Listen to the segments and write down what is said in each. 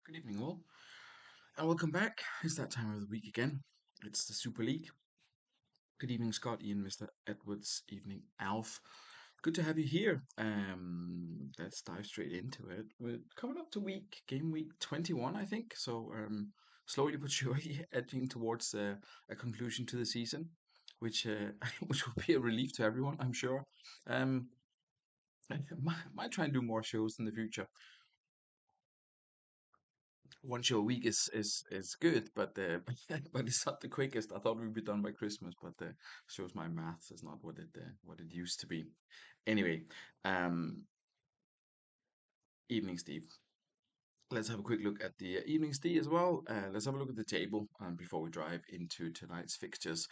Good evening, all, and welcome back. It's that time of the week again. It's the Super League. Good evening, Scott, Ian, Mr. Edwards. Evening, Alf. Good to have you here. Let's dive straight into it. We're coming up to game week 21, I think. So, slowly but surely edging towards a conclusion to the season, which which will be a relief to everyone, I'm sure. Um, I might try and do more shows in the future. One show a week is good, but but it's not the quickest. I thought we'd be done by Christmas, but shows my maths is not what it used to be. Anyway, um, evening, Steve. Let's have a quick look at the evening, Steve, as well. Let's have a look at the table before we drive into tonight's fixtures.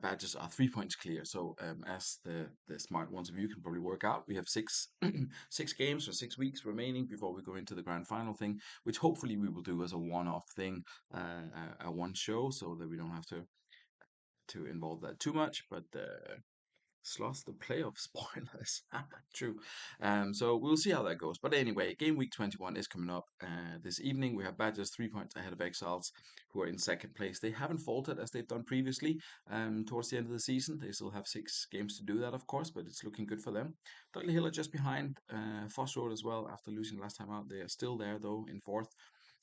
Badges are 3 points clear, so as the smart ones of you can probably work out, we have six six games or 6 weeks remaining before we go into the grand final thing, which hopefully we will do as a one-off thing, a one show, so that we don't have to involve that too much. But slots the playoff spoilers. True. So we'll see how that goes. But anyway, game week 21 is coming up this evening. We have Badgers 3 points ahead of Exiles, who are in second place. They haven't faltered as they've done previously towards the end of the season. They still have 6 games to do that, of course, but it's looking good for them. Dudley Hill are just behind Foss Road as well after losing last time out. They are still there, though, in fourth.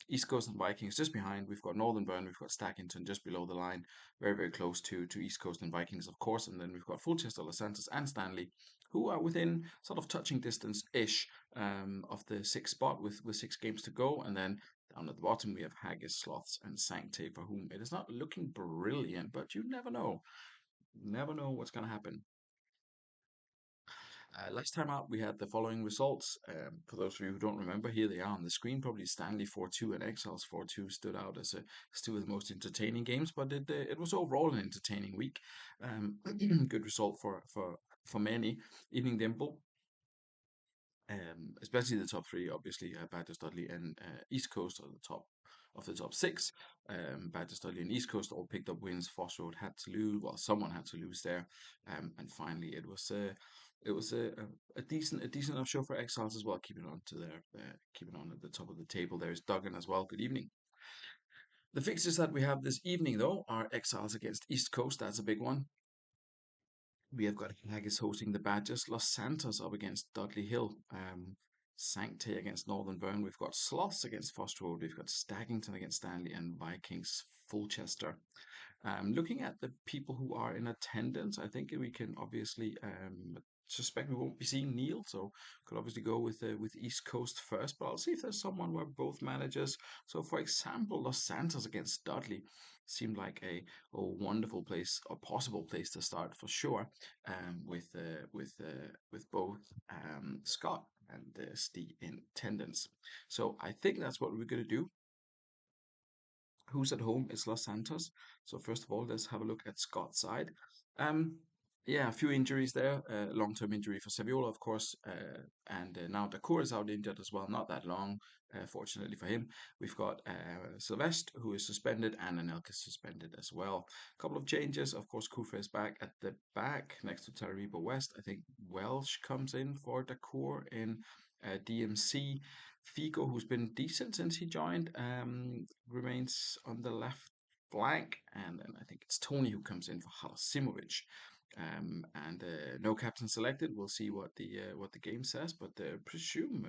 East Coast and Vikings just behind. We've got Northern Burn, we've got Stackington just below the line, very, very close to East Coast and Vikings, of course. And then we've got Fulchester, Los Santos, and Stanley, who are within sort of touching distance ish of the sixth spot with 6 games to go. And then down at the bottom, we have Haggis, Sloths, and Sancte, for whom it is not looking brilliant, but you never know. Never know what's going to happen. Last time out, we had the following results. For those of you who don't remember, here they are on the screen. Probably Stanley 4-2 and Exiles 4-2 stood out as two of the most entertaining games, but it was overall an entertaining week. Good result for many. Evening Dimple, especially the top three, obviously, Badger, Dudley, and East Coast are the top of the top six. Badger, Dudley, and East Coast all picked up wins. Foss Road had to lose. Well, someone had to lose there, and finally, it was a decent enough show for Exiles as well. Keeping on at the top of the table. There's Duggan as well. Good evening. The fixtures that we have this evening, though, are Exiles against East Coast. That's a big one. We have got Haggis hosting the Badgers. Los Santos up against Dudley Hill. Sancte against Northern Burn. We've got Sloss against Foster Road. We've got Staggington against Stanley and Vikings Fulchester. Looking at the people who are in attendance, I think we can obviously suspect we won't be seeing Neil, so could obviously go with East Coast first. But I'll see if there's someone where both managers. So, for example, Los Santos against Dudley seemed like a wonderful place, a possible place to start for sure. With both Scott and Steve in attendance. So I think that's what we're going to do. Who's at home is Los Santos. So first of all, let's have a look at Scott's side. Um, yeah, a few injuries there. Long-term injury for Saviola, of course, and now Dacour is out injured as well. Not that long, fortunately for him. We've got Sylvestre, who is suspended, and Anelka is suspended as well. A couple of changes, of course. Kufa is back at the back next to Tarariba West. I think Welsh comes in for Dacour in DMC. Figo, who's been decent since he joined, remains on the left flank, and then I think it's Tony who comes in for Halasimovic. And no captain selected. We'll see what the game says, but presume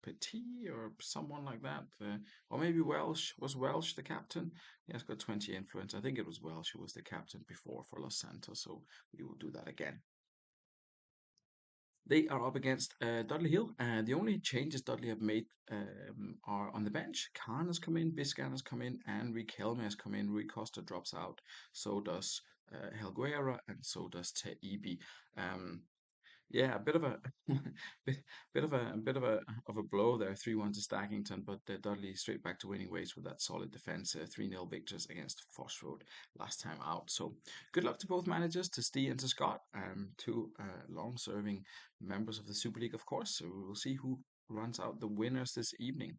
Petit or someone like that, or maybe Welsh. Was Welsh the captain? He has got 20 influence. I think it was Welsh who was the captain before for Los Santos, so we will do that again. They are up against Dudley Hill. The only changes Dudley have made are on the bench. Khan has come in, Biscan has come in, and Riquelme has come in. Rui Costa drops out. So does Helguera, and so does Teibi. Um, yeah, a bit of a bit of a blow there. 3-1 to Stackington, but Dudley straight back to winning ways with that solid defense. 3-0 victors against Foss Road last time out. So good luck to both managers, to Steve and to Scott, two long-serving members of the Super League, of course. So we will see who runs out the winners this evening.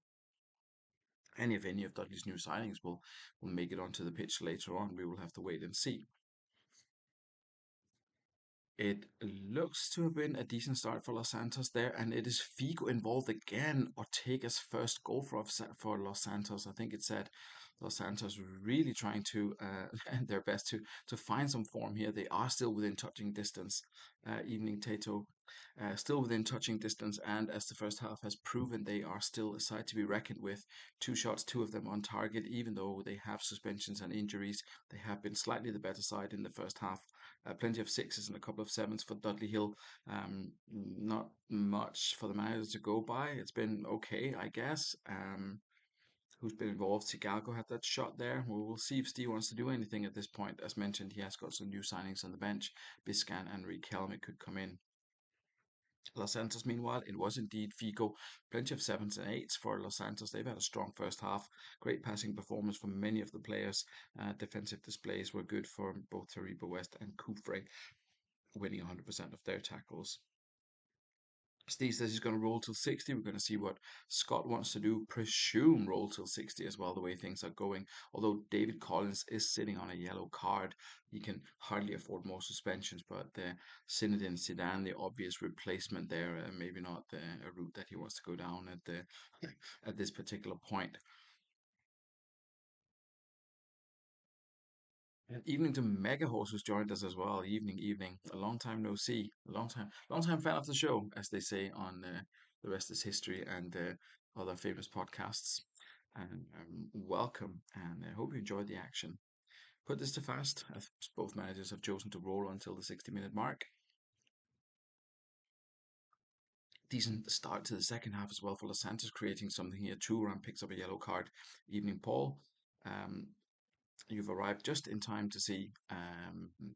Any of Dudley's new signings will make it onto the pitch later on. We will have to wait and see. It looks to have been a decent start for Los Santos there, and it is Figo involved again. Ortega's first goal for Los Santos. I think it said Los Santos really trying to their best to find some form here. They are still within touching distance. Evening Tato, still within touching distance, and as the first half has proven, they are still a side to be reckoned with. Two shots, two of them on target, even though they have suspensions and injuries. They have been slightly the better side in the first half. Plenty of sixes and a couple of sevens for Dudley Hill. Not much for the managers to go by. It's been okay, I guess. Who's been involved? Sigalko had that shot there. We'll see if Steve wants to do anything at this point. As mentioned, he has got some new signings on the bench. Biscan and Riquelme could come in. Los Santos, meanwhile, it was indeed Figo. Plenty of sevens and eights for Los Santos. They've had a strong first half. Great passing performance from many of the players. Defensive displays were good for both Taribo West and Kufre, winning 100% of their tackles. Steve says he's going to roll till 60. We're going to see what Scott wants to do. Presume roll till 60 as well, the way things are going. Although David Collins is sitting on a yellow card, he can hardly afford more suspensions. But Zinedine Zidane, the obvious replacement there, maybe not a route that he wants to go down at this particular point. And evening to Mega Horse, who's joined us as well. Evening, evening. A long time no see. A long time fan of the show, as they say on The Rest is History and other famous podcasts. And welcome, and I hope you enjoyed the action. Put this to fast, as both managers have chosen to roll until the 60-minute mark. Decent start to the second half as well for Los Santos, creating something here. Turan picks up a yellow card. Evening, Paul. Um, You've arrived just in time to see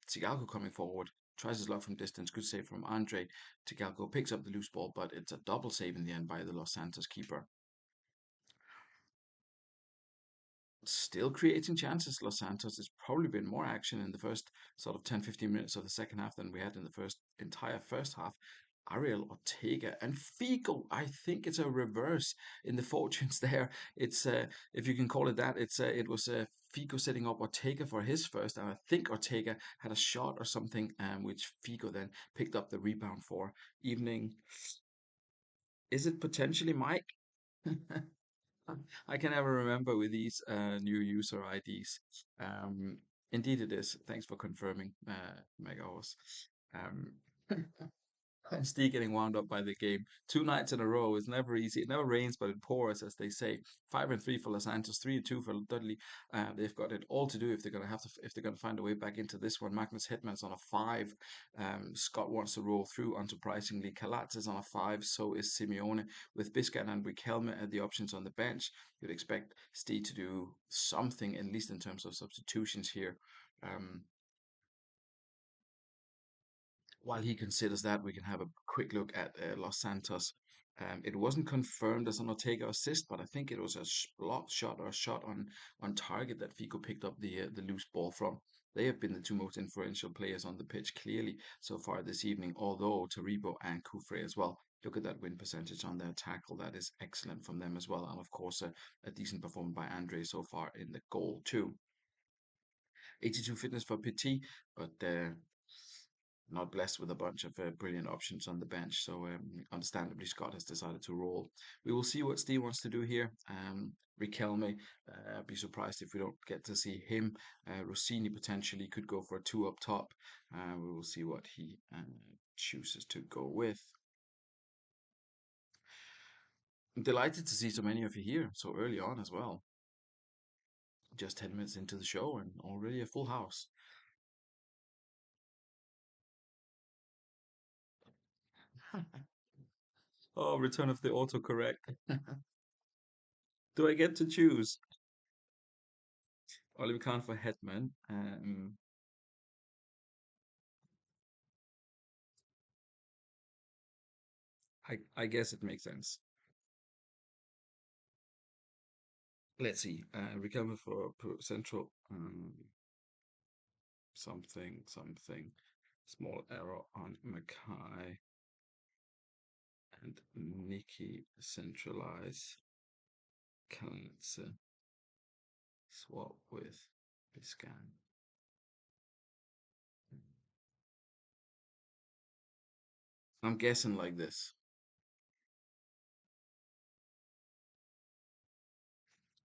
Tigalco coming forward. Tries his luck from distance. Good save from Andre. Tigalco picks up the loose ball, but it's a double save in the end by the Los Santos keeper. Still creating chances, Los Santos. There's probably been more action in the first sort of 10-15 minutes of the second half than we had in the entire first half. Ariel Ortega and Figo. I think it's a reverse in the fortunes there. It's if you can call it that. It was Figo setting up Ortega for his first, and I think Ortega had a shot or something, which Figo then picked up the rebound for. Evening. Is it potentially Mike? I can never remember with these new user IDs. Um, Indeed, it is. Thanks for confirming, Megahorse. Um, and Steve getting wound up by the game. Two nights in a row is never easy. It never rains, but it pours, as they say. 5-3 for Los Santos, 3-2 for Dudley. They've got it all to do if they're going to if they're going to find a way back into this one. Magnus Hetman's on a 5. Scott wants to roll through, unsurprisingly. Kalatz is on a 5. So is Simeone with Biscan and Riquelme at the options on the bench. You'd expect Steve to do something, at least in terms of substitutions here. Um, while he considers that, we can have a quick look at Los Santos. It wasn't confirmed as an Ortega assist, but I think it was a block shot or a shot on target that Fico picked up the loose ball from. They have been the two most influential players on the pitch clearly so far this evening, although Taribo and Kufre as well. Look at that win percentage on their tackle. That is excellent from them as well. And of course, a decent performance by Andre so far in the goal, too. 82 fitness for Petit, but not blessed with a bunch of brilliant options on the bench. So understandably, Scott has decided to roll. We will see what Steve wants to do here. Riquelme, be surprised if we don't get to see him. Rossini potentially could go for a 2 up top. We will see what he chooses to go with. I'm delighted to see so many of you here so early on as well. Just 10 minutes into the show and already a full house. Oh, return of the autocorrect. Do I get to choose? Oliver Kahn for Hetman. I guess it makes sense. Let's see. Recover for central something. Small error on Mackay and Nikki centralize. Cancel. Swap with Biscan. I'm guessing like this.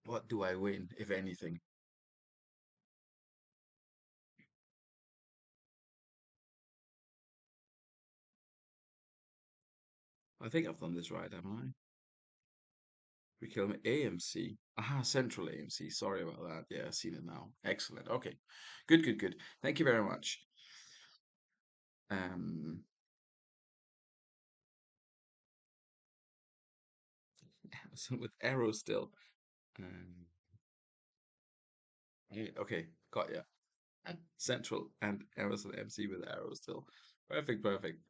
What do I win, if anything? I think I've done this right, haven't I? We kill him AMC. Aha, Central AMC. Sorry about that. Yeah, I've seen it now. Excellent. Okay. Good, good, good. Thank you very much. Um, so with arrow still. Um, yeah, okay, got ya. Central and Emerson MC with arrows still. Perfect, perfect.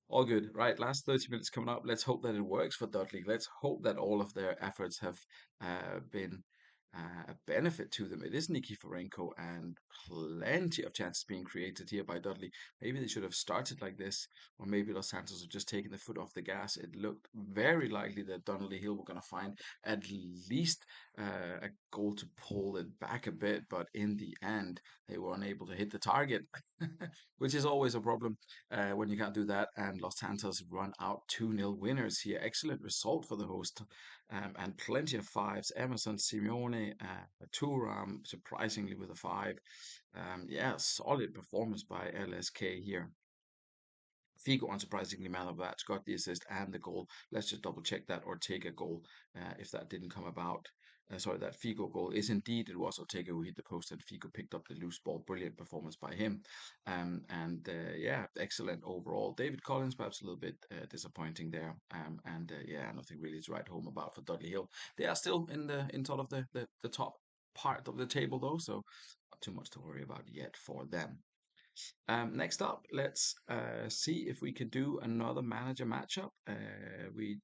All good. Right, last 30 minutes coming up. Let's hope that it works for Dudley. Let's hope that all of their efforts have been a benefit to them. It is Nikiforenko and plenty of chances being created here by Dudley. Maybe they should have started like this, or maybe Los Santos have just taken the foot off the gas. It looked very likely that Donnelly Hill were going to find at least a goal to pull it back a bit, but in the end, they were unable to hit the target, which is always a problem when you can't do that. And Los Santos run out 2-0 winners here. Excellent result for the host. And plenty of fives. Emerson, Simeone, Turam, surprisingly with a five. Yeah, solid performance by LSK here. Figo, unsurprisingly, man of that, got the assist and the goal. Let's just double check that Ortega goal, if that didn't come about. Sorry, that Figo goal is indeed, it was Ortega who hit the post and Figo picked up the loose ball. Brilliant performance by him. And yeah, excellent overall. David Collins, perhaps a little bit disappointing there. And yeah, nothing really to write home about for Dudley Hill. They are still in sort of the top part of the table though, so not too much to worry about yet for them. Next up, let's see if we could do another manager matchup. We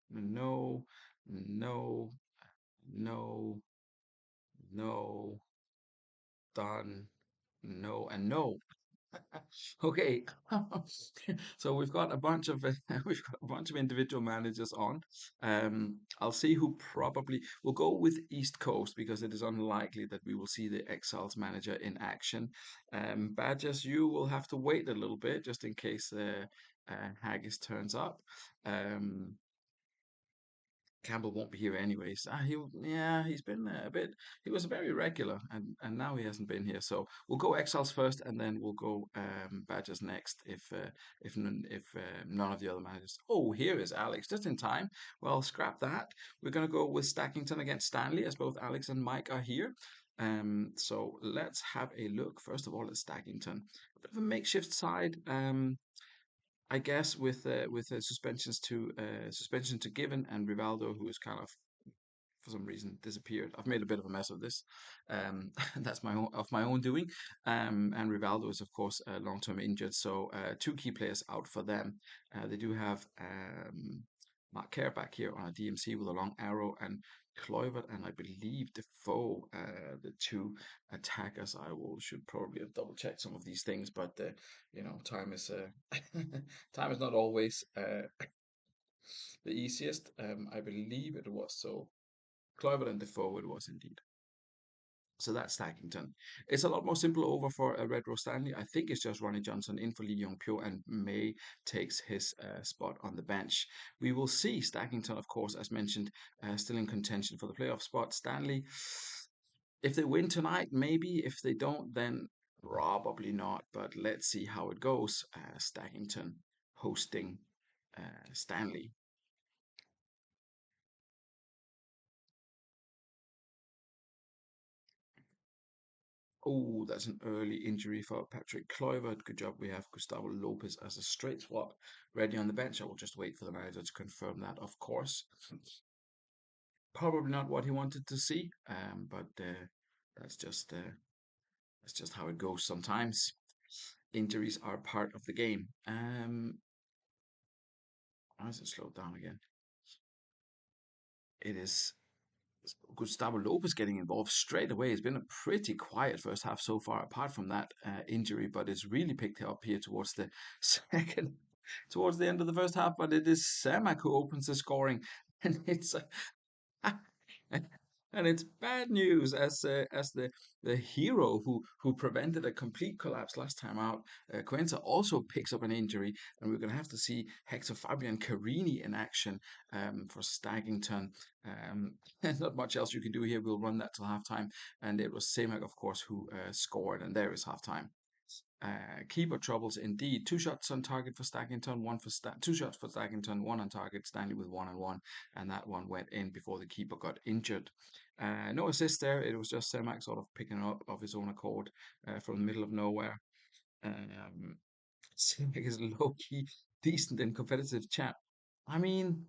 no, no, no, no, done, no, and no. Okay, so we've got a bunch of we've got a bunch of individual managers on. I'll see who probably will go with East Coast because it is unlikely that we will see the Exiles manager in action. Badgers, you will have to wait a little bit just in case Haggis turns up. Um, Campbell won't be here anyways. Yeah, he's been a bit. He was very regular, and now he hasn't been here. So we'll go Exiles first, and then we'll go Badgers next. If none of the other managers. Oh, here is Alex, just in time. Well, scrap that. We're gonna go with Stackington against Stanley, as both Alex and Mike are here. So let's have a look first of all at Stackington. A bit of a makeshift side. I guess with suspension to Given and Rivaldo, who is kind of for some reason disappeared. I've made a bit of a mess of this. That's my own doing. And Rivaldo is of course long term injured, so two key players out for them. They do have Mark Kerr back here on a DMC with a long arrow and Kluivert and I believe Defoe, the two attackers. I will should probably have double checked some of these things, but time is time is not always the easiest. I believe it was so. Kluivert and Defoe it was indeed. So that's Stackington. It's a lot more simple over for Red Rose Stanley. I think it's just Ronnie Johnson in for Lee Young Pyo and May takes his spot on the bench. We will see Stackington, of course, as mentioned, still in contention for the playoff spot. Stanley, if they win tonight, maybe. If they don't, then probably not. But let's see how it goes. Stackington hosting Stanley. Oh, that's an early injury for Patrick Kluivert. Good job. We have Gustavo Lopez as a straight swap ready on the bench. I will just wait for the manager to confirm that, of course. Probably not what he wanted to see, but that's just uh, that's just how it goes sometimes. Injuries are part of the game. Why is it slowed down again? It is Gustavo Lopez getting involved straight away. It's been a pretty quiet first half so far, apart from that injury, but it's really picked up here towards the second, towards the end of the first half. But it is Samak who opens the scoring, and it's And it's bad news as the hero who prevented a complete collapse last time out. Quenza also picks up an injury, and we're going to have to see Hector Fabian Carini in action for Staggington. There's not much else you can do here. We'll run that till halftime, and it was Semak, of course, who scored, and there is halftime. Keeper troubles indeed. Two shots on target for Stackington, two shots for Stackington, one on target. Stanley with 1-1, and that one went in before the keeper got injured. No assist there. It was just Semak sort of picking up of his own accord from the middle of nowhere. Semak is low key decent and competitive chap. I mean,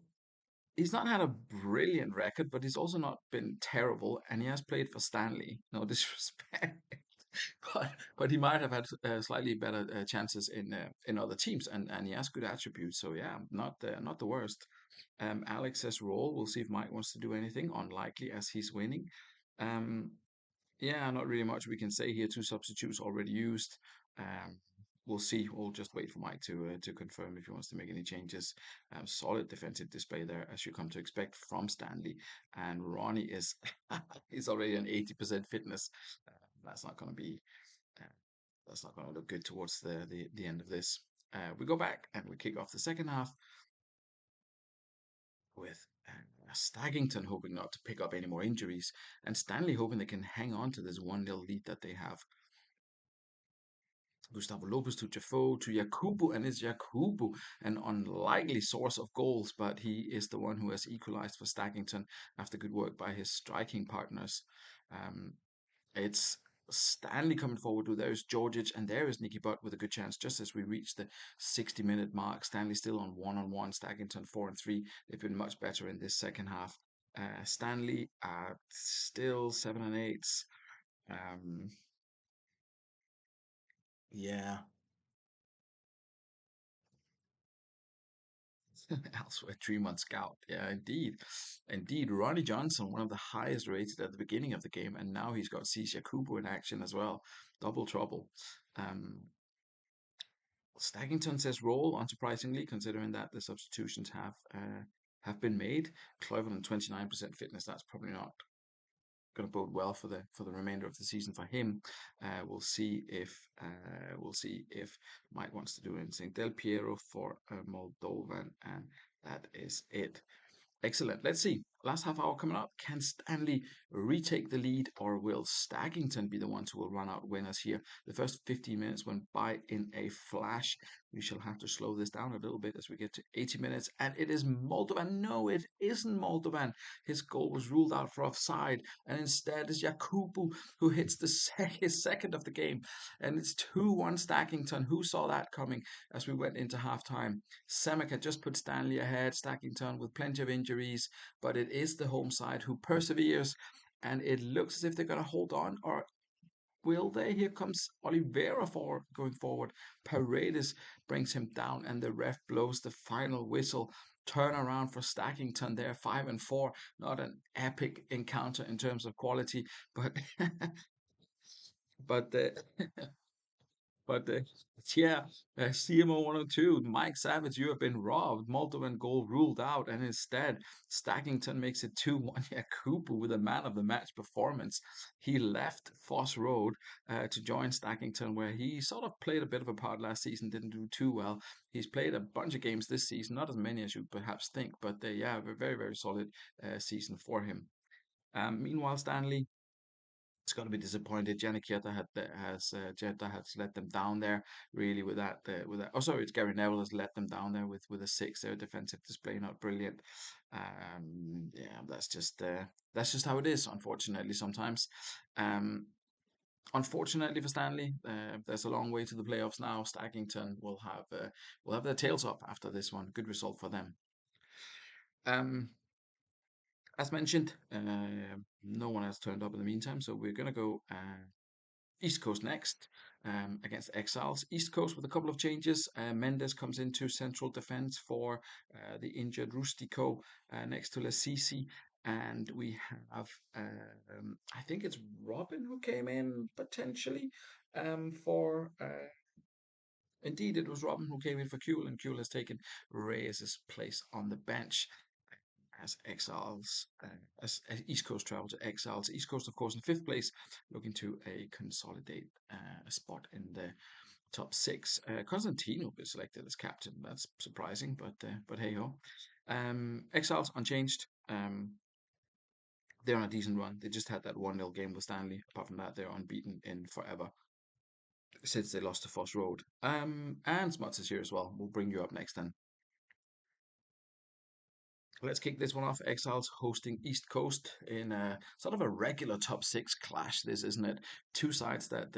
he's not had a brilliant record, but he's also not been terrible, and he has played for Stanley. No disrespect, but he might have had slightly better chances in other teams, and he has good attributes. So yeah, not the worst. Alex's role. We'll see if Mike wants to do anything. Unlikely as he's winning. Um, yeah, not really much we can say here. Two substitutes already used. Um, we'll see. We'll just wait for Mike to confirm if he wants to make any changes. Solid defensive display there, as you come to expect from Stanley. And Ronnie is he's already an 80% fitness. That's not going to be. Uh, that's not going to look good towards the end of this. We go back and we kick off the second half with Staggington hoping not to pick up any more injuries, and Stanley hoping they can hang on to this 1-0 lead that they have. Gustavo Lopez to Jafo to Yakubu, and it's Yakubu, an unlikely source of goals, but he is the one who has equalized for Stackington after good work by his striking partners. Um, it's Stanley coming forward. There's Georgic and there is Nicky Butt with a good chance just as we reach the 60-minute mark. Stanley still on one. Stackington 4-3. They've been much better in this second half. Stanley still 7-8. Um, yeah, elsewhere, 3 month scout. Yeah, indeed. Indeed. Ronnie Johnson, one of the highest rated at the beginning of the game, and now he's got Cisha Kubo in action as well. Double trouble. Um, Staggington says roll, unsurprisingly, considering that the substitutions have been made. Cleveland 29% fitness. That's probably not going to bode well for the remainder of the season for him. We'll see if Mike wants to do anything. Del Piero for Moldovan, and that is it. Excellent. Let's see. Last half hour coming up. Can Stanley retake the lead, or will Staggington be the ones who will run out winners here? The first 15 minutes went by in a flash. We shall have to slow this down a little bit as we get to 80 minutes. And it is Moldovan. No, it isn't Moldovan. His goal was ruled out for offside. And instead is Yakubu who hits his second of the game. And it's 2-1 Stackington. Who saw that coming as we went into halftime? Semek had just put Stanley ahead. Stackington with plenty of injuries, but it is the home side who perseveres, and it looks as if they're going to hold on, or will they? Here comes Oliveira going forward. Paredes brings him down, and the ref blows the final whistle. Turn around for Stackington there, 5-4. Not an epic encounter in terms of quality, but but But yeah, CM0102, Mike Savage, you have been robbed. Moldovan goal ruled out, and instead, Stackington makes it 2-1. Yeah, Cooper with a man of the match performance. He left Foss Road to join Stackington, where he sort of played a bit of a part last season, didn't do too well. He's played a bunch of games this season, not as many as you perhaps think, but yeah, a very, very solid season for him. Meanwhile, Stanley, it's got to be disappointed. Janik Jetta has let them down there really with that. Oh, sorry, it's Gary Neville has let them down there with a six. Their defensive display not brilliant. Yeah, that's just how it is. Unfortunately, sometimes. Um, Unfortunately for Stanley, there's a long way to the playoffs now. Stackington will have their tails up after this one. Good result for them. Um, as mentioned, no one has turned up in the meantime, so we're gonna go. East Coast next against Exiles. East Coast with a couple of changes. Mendes comes into central defense for the injured Rustico next to Lasisi. And we have, I think it's Robin who came in potentially for. Indeed, it was Robin who came in for Kuhl, and Kuhl has taken Reyes' place on the bench. as Exiles, as East Coast travel to Exiles. East Coast, of course, in fifth place, looking to consolidate a spot in the top six. Constantino is selected as captain. That's surprising, but hey ho. Exiles unchanged. They're on a decent run. They just had that 1-0 game with Stanley. Apart from that, they're unbeaten in forever since they lost to Foss Road. And Smuts is here as well. We'll bring you up next then. Let's kick this one off. Exiles hosting East Coast in a sort of a regular top six clash. This isn't it? Two sides that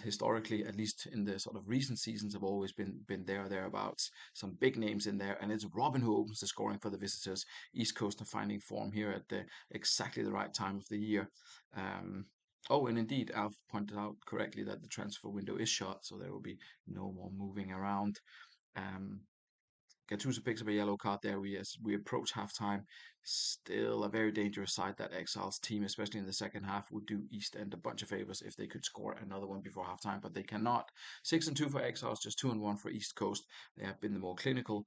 historically, at least in the sort of recent seasons, have always been there or thereabouts. Some big names in there, and it's Robin who opens the scoring for the visitors. East Coast are finding form here at the exactly the right time of the year. Um, Oh, and indeed, Alf pointed out correctly that the transfer window is shut, so there will be no more moving around. Um, Gattuso picks up a yellow card there. As we approach halftime, still a very dangerous side that Exiles team, especially in the second half, would do East End a bunch of favors if they could score another one before halftime, but they cannot. 6-2 for Exiles, just 2-1 for East Coast. They have been the more clinical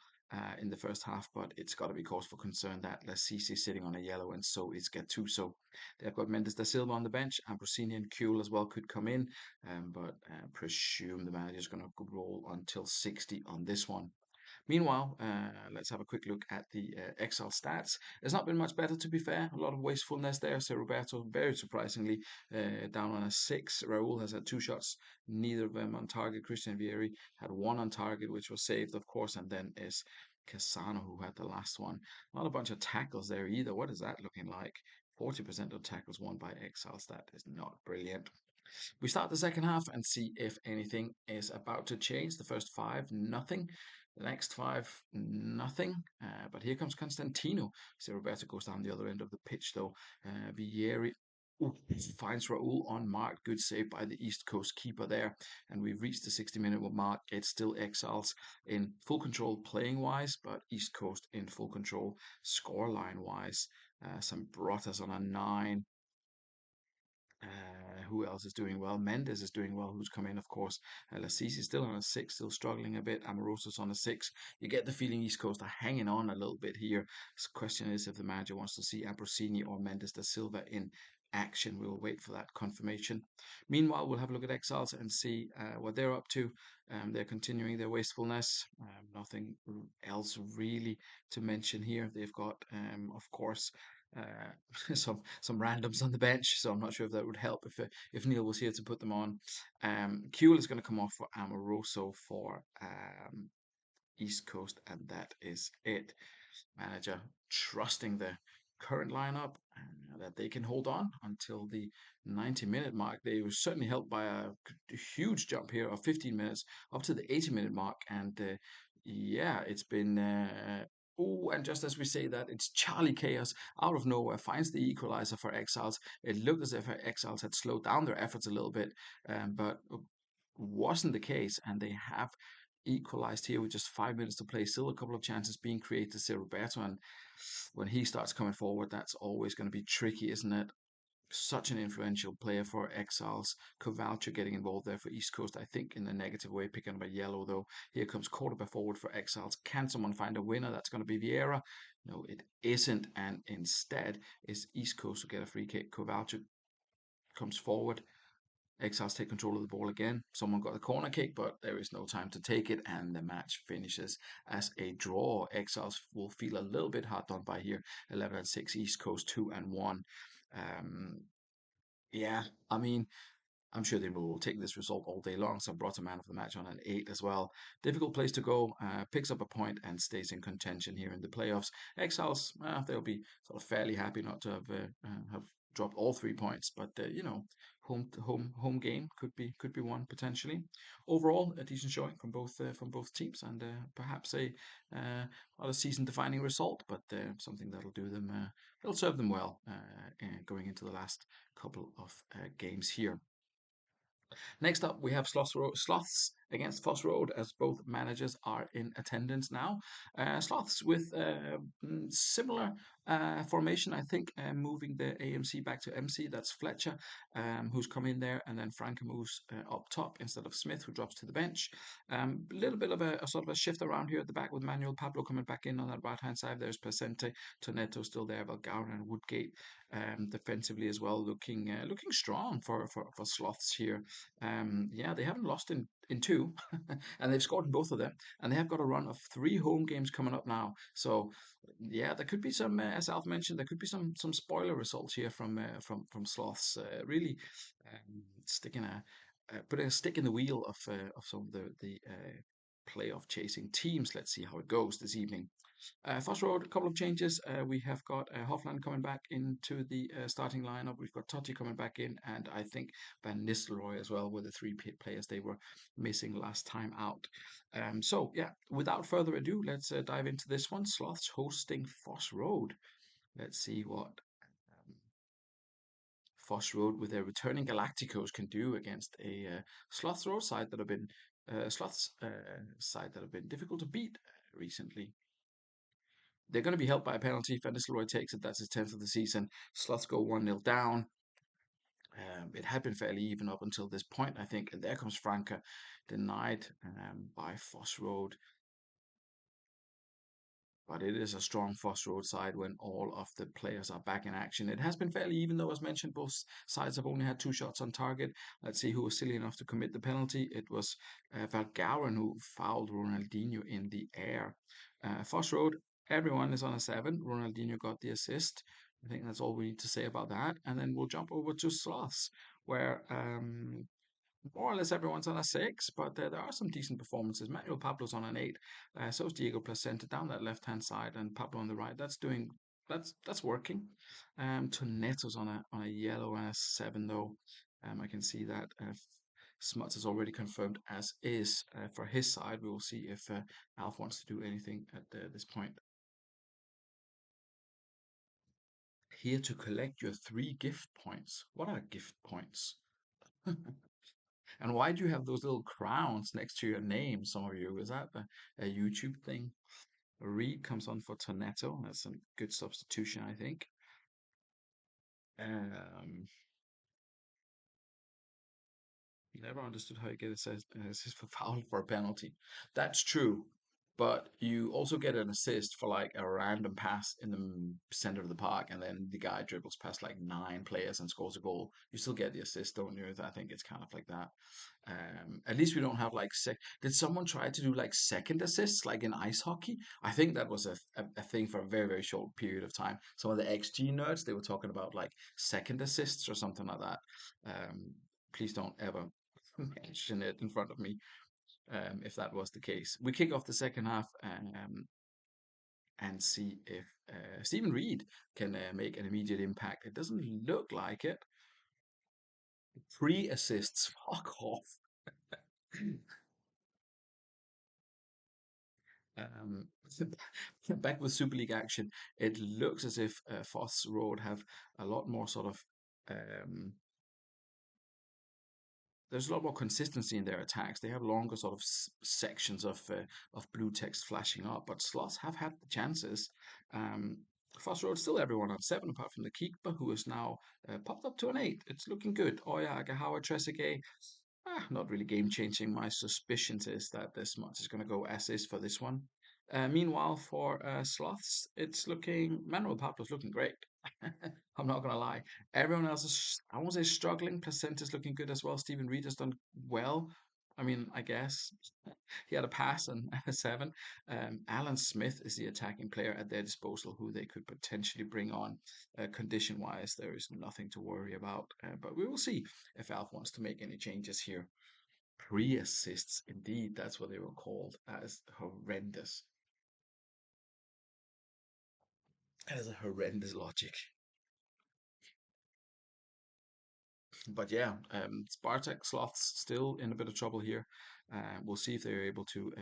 in the first half, but it's got to be cause for concern that Lasisi is sitting on a yellow, and so is Gattuso. They've got Mendes da Silva on the bench, and Brosini and Kuhl as well could come in, but presume the manager's going to roll until 60 on this one. Meanwhile, let's have a quick look at the Excel stats. It's not been much better, to be fair. A lot of wastefulness there. So Roberto, very surprisingly, down on a 6. Raul has had 2 shots, neither of them on target. Christian Vieri had 1 on target, which was saved, of course, and then is Casano who had the last one. Not a bunch of tackles there either. What is that looking like? 40% of tackles won by Exiles. That is not brilliant. We start the second half and see if anything is about to change. The first 5, nothing. The next 5, nothing. But here comes Constantino. So Roberto goes down the other end of the pitch, though. Vieri finds Raul unmarked. Good save by the East Coast keeper there. And we've reached the 60-minute mark. It's still Exiles in full control playing wise, but East Coast in full control scoreline wise. Some Brotas on a 9. Who else is doing well? Mendes is doing well, who's come in, of course. Lasisi still on a 6, still struggling a bit. Amoroso's on a 6. You get the feeling East Coast are hanging on a little bit here. The question is if the manager wants to see Ambrosini or Mendes da Silva in action. We'll wait for that confirmation. Meanwhile, we'll have a look at Exiles and see what they're up to. They're continuing their wastefulness. Nothing else really to mention here. They've got, of course, some randoms on the bench, so I'm not sure if that would help if Neil was here to put them on. Kuhl is going to come off for Amoroso for East Coast, and that is it. Manager trusting the current lineup that they can hold on until the 90-minute mark. They were certainly helped by a huge jump here of 15 minutes up to the 80-minute mark, and yeah, it's been. Oh, and just as we say that, it's Charlie Chaos out of nowhere finds the equalizer for Exiles. It looked as if Exiles had slowed down their efforts a little bit, but wasn't the case, and they have equalized here with just 5 minutes to play. Still a couple of chances being created to Roberto, and when he starts coming forward, that's always going to be tricky, isn't it? Such an influential player for Exiles. Kovalchuk getting involved there for East Coast, I think, in a negative way, picking up a yellow, though. Here comes quarterback forward for Exiles. Can someone find a winner? That's going to be Vieira. No, it isn't, and instead is East Coast who get a free kick. Kovalchuk comes forward. Exiles take control of the ball again. Someone got a corner kick, but there is no time to take it, and the match finishes as a draw. Exiles will feel a little bit hard done by here. 11-6, East Coast 2-1. Um, yeah, I mean, I'm sure they will take this result all day long. So brought a man of the match on an 8 as well. Difficult place to go. Picks up a point and stays in contention here in the playoffs. Exiles, they'll be sort of fairly happy not to have dropped all 3 points, but home game could be one potentially. Overall, a decent showing from both teams, and perhaps not a season defining result, but something that'll do them. It'll serve them well going into the last couple of games here. Next up, we have Sloths against Foss Road, as both managers are in attendance now. Sloths with similar formation, I think, moving the AMC back to MC. That's Fletcher, who's come in there, and then Franca moves up top instead of Smith, who drops to the bench. A little bit of a sort of a shift around here at the back with Manuel Pablo coming back in on that right hand side. There's Placente, Toneto still there, Valgarin and Woodgate defensively as well, looking strong for Sloths here. Yeah, they haven't lost in two, and they've scored in both of them, and they have got a run of three home games coming up now. So yeah, there could be some, as Alf mentioned, there could be some spoiler results here from Sloths. Really sticking putting a stick in the wheel of some of the playoff chasing teams. Let's see how it goes this evening. Foss Road, a couple of changes. We have got Hofland coming back into the starting lineup. We've got Totti coming back in, and I think Van Nistelrooy as well, were the three players they were missing last time out. So, yeah, without further ado, let's dive into this one. Sloths hosting Foss Road. Let's see what Foss Road with their returning Galacticos can do against a Sloths Road side that have been Sloths side that have been difficult to beat recently. They're going to be helped by a penalty. Van Nistelrooy takes it. That's his 10th of the season. Sloths go 1-0 down. It had been fairly even up until this point, I think. And there comes Franca, denied by Foss Road. But it is a strong Foss Road side when all of the players are back in action. It has been fairly even, though, as mentioned, both sides have only had two shots on target. Let's see who was silly enough to commit the penalty. It was Valgarin who fouled Ronaldinho in the air. Foss Road, everyone is on a 7. Ronaldinho got the assist. I think that's all we need to say about that. And then we'll jump over to Sloths, where more or less everyone's on a 6, but there are some decent performances. Manuel Pablo's on an 8. So is Diego Placenta down that left hand side, and Pablo on the right. That's working. Toneto's on a yellow and a 7 though. I can see that. Smuts is already confirmed as is for his side. We will see if Alf wants to do anything at this point. Here to collect your 3 gift points. What are gift points? And why do you have those little crowns next to your name, some of you? Is that a YouTube thing? Reed comes on for Toneto. That's a good substitution, I think. Um, Never understood how you get assist for foul for a penalty. That's true, but you also get an assist for like a random pass in the center of the park, and then the guy dribbles past like 9 players and scores a goal. You still get the assist, don't you? I think it's kind of like that. At least we don't have like Did someone try to do like second assists like in ice hockey? I think that was a thing for a very very short period of time. Some of the XG nerds they were talking about like second assists or something like that. Please don't ever mention it in front of me if that was the case. We kick off the second half and see if Stephen Reed can make an immediate impact. It doesn't look like it. 3 assists. Fuck off. Um, Back with Super League action, it looks as if Foss Road have a lot more sort of um, there's a lot more consistency in their attacks. They have longer sort of sections of blue text flashing up, but Slots have had the chances. Um, Foss Road still everyone on 7, apart from the keeper, who is now popped up to an 8. It's looking good. Oya, Agahawa, Trezeguet, not really game changing. My suspicions is that this much is going to go as is for this one. Meanwhile, for Sloths, it's looking. Manuel Pablo's looking great. I'm not going to lie. Everyone else is, I won't say struggling. Placenta's looking good as well. Stephen Reed has done well. I mean, I guess he had a pass and a 7. Alan Smith is the attacking player at their disposal who they could potentially bring on. Condition wise, there is nothing to worry about. But we will see if Alf wants to make any changes here. Pre assists, indeed, that's what they were called, as horrendous. That is a horrendous logic. But yeah, Spartak Sloths still in a bit of trouble here. We'll see if they're able to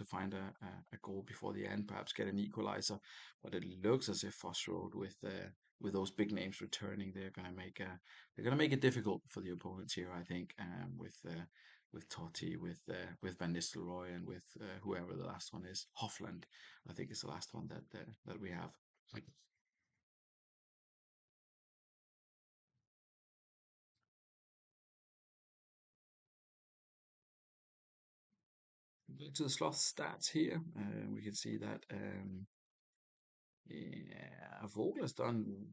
find a goal before the end, perhaps get an equalizer. But it looks as if Foss Road with those big names returning, they're gonna make it difficult for the opponents here. I think with with Totti, with Van Nistelrooy, and with whoever the last one is, Hofland. I think is the last one that we have. Go to the Sloth stats here. We can see that yeah, Vogler's done